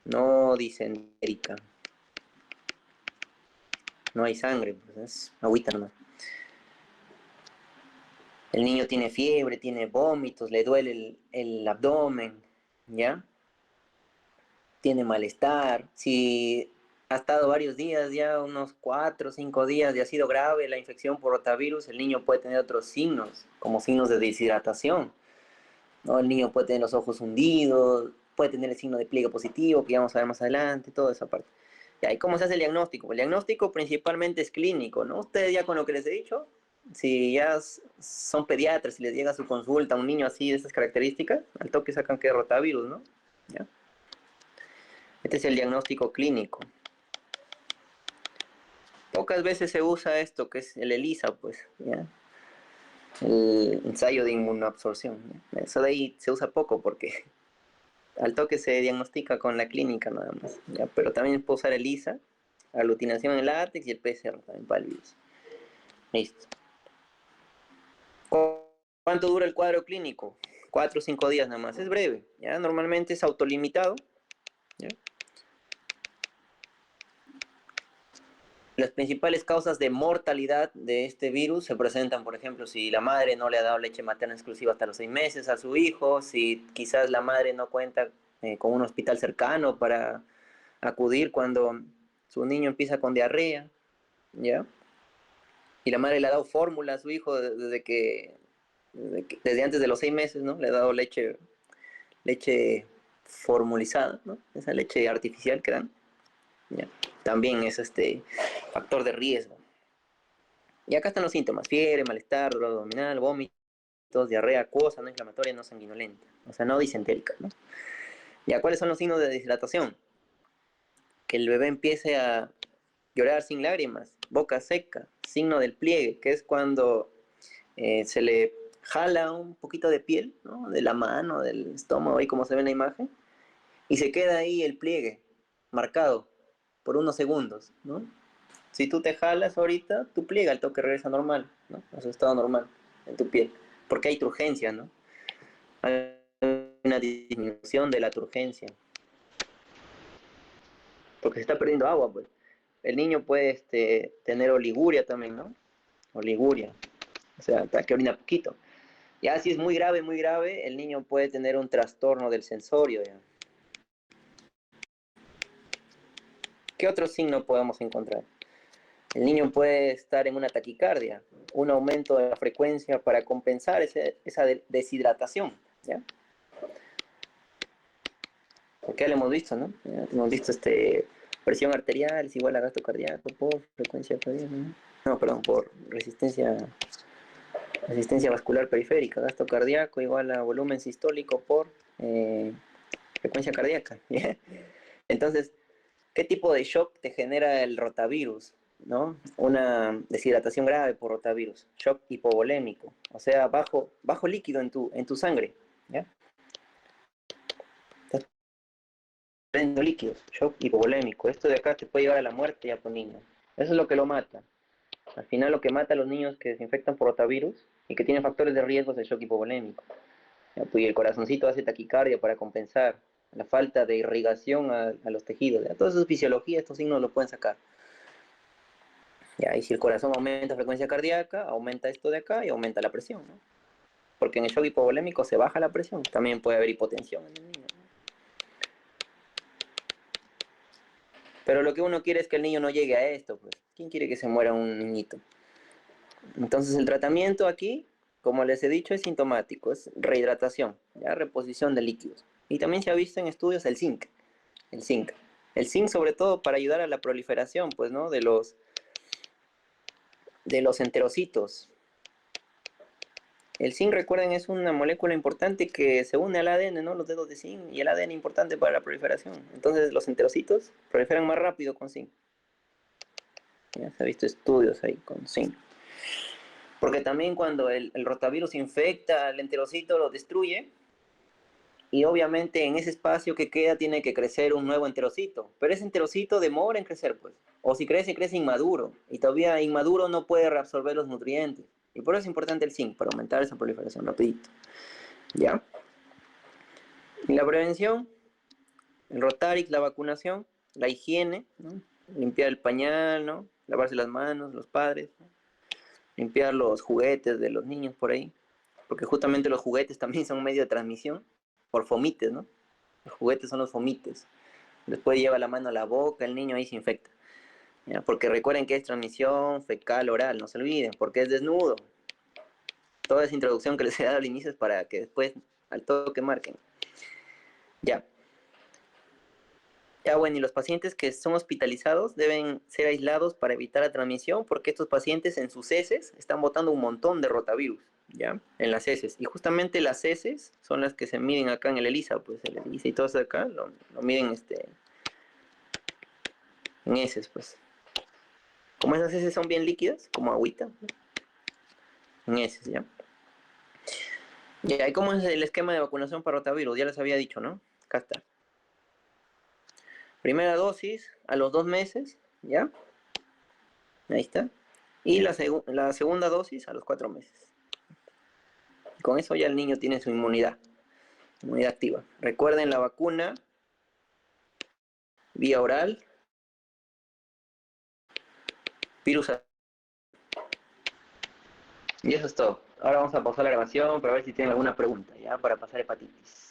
no disentérica. No hay sangre, pues es agüita nomás. El niño tiene fiebre, tiene vómitos, le duele el abdomen, ¿ya? Tiene malestar. Si ha estado varios días, ya unos 4 o 5 días, y ha sido grave la infección por rotavirus, el niño puede tener otros signos, como signos de deshidratación, ¿no? El niño puede tener los ojos hundidos, puede tener el signo de pliegue positivo, que ya vamos a ver más adelante, toda esa parte. ¿Y cómo se hace el diagnóstico? El diagnóstico principalmente es clínico, ¿no? Ustedes ya con lo que les he dicho, si ya son pediatras, si les llega a su consulta un niño así de esas características, al toque sacan que es rotavirus, ¿no? ¿Ya? Este es el diagnóstico clínico. Pocas veces se usa esto, que es el ELISA, pues, ¿ya? El ensayo de inmunoabsorción, ¿ya? Eso de ahí se usa poco porque al toque se diagnostica con la clínica nada más, ¿ya? Pero también puedo usar ELISA, aglutinación en látex y el PCR también para el virus. Listo. ¿Cuánto dura el cuadro clínico? 4 o 5 días nada más. Es breve, ¿ya? Normalmente es autolimitado, ¿ya? Las principales causas de mortalidad de este virus se presentan, por ejemplo, si la madre no le ha dado leche materna exclusiva hasta los 6 meses a su hijo, si quizás la madre no cuenta con un hospital cercano para acudir cuando su niño empieza con diarrea, ¿ya? Y la madre le ha dado fórmula a su hijo desde antes de los 6 meses, ¿no? Le ha dado leche formulizada, ¿no? Esa leche artificial que dan, ¿ya? También es factor de riesgo. Y acá están los síntomas: fiebre, malestar, dolor abdominal, vómitos, diarrea acuosa, no inflamatoria, no sanguinolenta, o sea, no disentérica, ¿no? ¿Ya cuáles son los signos de deshidratación? Que el bebé empiece a llorar sin lágrimas, boca seca, signo del pliegue, que es cuando se le jala un poquito de piel, ¿no? De la mano, del estómago, ahí como se ve en la imagen, y se queda ahí el pliegue marcado por unos segundos, ¿no? Si tú te jalas ahorita, tu pliega al toque regresa normal, ¿no? A su estado normal en tu piel, porque hay turgencia, ¿no? Hay una disminución de la turgencia, porque se está perdiendo agua, pues. El niño puede tener oliguria también, ¿no? Oliguria, o sea, que orina poquito. Ya si es muy grave, el niño puede tener un trastorno del sensorio, ¿ya? ¿Qué otro signo podemos encontrar? El niño puede estar en una taquicardia, un aumento de la frecuencia para compensar esa deshidratación, ¿ya? Porque ya lo hemos visto, ¿no? Ya hemos visto presión arterial es igual a gasto cardíaco por frecuencia cardíaca, ¿no? No, perdón, por resistencia vascular periférica, gasto cardíaco igual a volumen sistólico por frecuencia cardíaca, ¿ya? Entonces, ¿Qué tipo de shock te genera el rotavirus? ¿No? Una deshidratación grave por rotavirus, shock hipovolémico, o sea, bajo líquido en tu sangre, ¿ya? Estás perdiendo líquidos, shock hipovolémico. Esto de acá te puede llevar a la muerte ya tu niño. Eso es lo que lo mata. Al final lo que mata a los niños que se infectan por rotavirus y que tienen factores de riesgo es el shock hipovolémico. Y el corazoncito hace taquicardia para compensar la falta de irrigación a los tejidos. ¿Ya? Toda su fisiología, estos signos lo pueden sacar. ¿Ya? Y si el corazón aumenta frecuencia cardíaca, aumenta esto de acá y aumenta la presión. ¿No? Porque en el shock hipovolémico se baja la presión. También puede haber hipotensión en el niño. ¿No? Pero lo que uno quiere es que el niño no llegue a esto. Pues. ¿Quién quiere que se muera un niñito? Entonces el tratamiento aquí, como les he dicho, es sintomático, es rehidratación, ¿ya? Reposición de líquidos. Y también se ha visto en estudios el zinc, el zinc. El zinc sobre todo para ayudar a la proliferación, pues, ¿no? De los enterocitos. El zinc, recuerden, es una molécula importante que se une al ADN, ¿no? Los dedos de zinc y el ADN importante para la proliferación. Entonces los enterocitos proliferan más rápido con zinc. Ya se ha visto estudios ahí con zinc. Porque también cuando el rotavirus infecta al enterocito, lo destruye, y obviamente en ese espacio que queda tiene que crecer un nuevo enterocito, pero ese enterocito demora en crecer, pues. O si crece, crece inmaduro, y todavía inmaduro no puede reabsorber los nutrientes. Y por eso es importante el zinc, para aumentar esa proliferación rapidito. ¿Ya? Y la prevención, el Rotarix, la vacunación, la higiene, ¿no? Limpiar el pañal, ¿no? Lavarse las manos, los padres, ¿no? Limpiar los juguetes de los niños por ahí, porque justamente los juguetes también son un medio de transmisión por fomites, ¿no? Los juguetes son los fomites. Después lleva la mano a la boca, el niño ahí se infecta. ¿Ya? Porque recuerden que es transmisión fecal oral, no se olviden, porque es desnudo. Toda esa introducción que les he dado al inicio es para que después al toque marquen. Ya. Ya bueno, y los pacientes que son hospitalizados deben ser aislados para evitar la transmisión, porque estos pacientes en sus heces están botando un montón de rotavirus, ¿ya? En las heces. Y justamente las heces son las que se miden acá en el ELISA, pues el ELISA y todo eso de acá lo miden en heces, pues. Como esas heces son bien líquidas, como agüita, ¿no? En heces, ¿ya? Ya, ¿y cómo es el esquema de vacunación para rotavirus? Ya les había dicho, ¿no? Acá está. Primera dosis a los 2 meses, ¿ya? Ahí está. Y la segunda dosis a los 4 meses. Y con eso ya el niño tiene su inmunidad activa. Recuerden la vacuna, vía oral, virus. Y eso es todo. Ahora vamos a pausar la grabación para ver si tienen alguna pregunta, ¿ya? Para pasar hepatitis.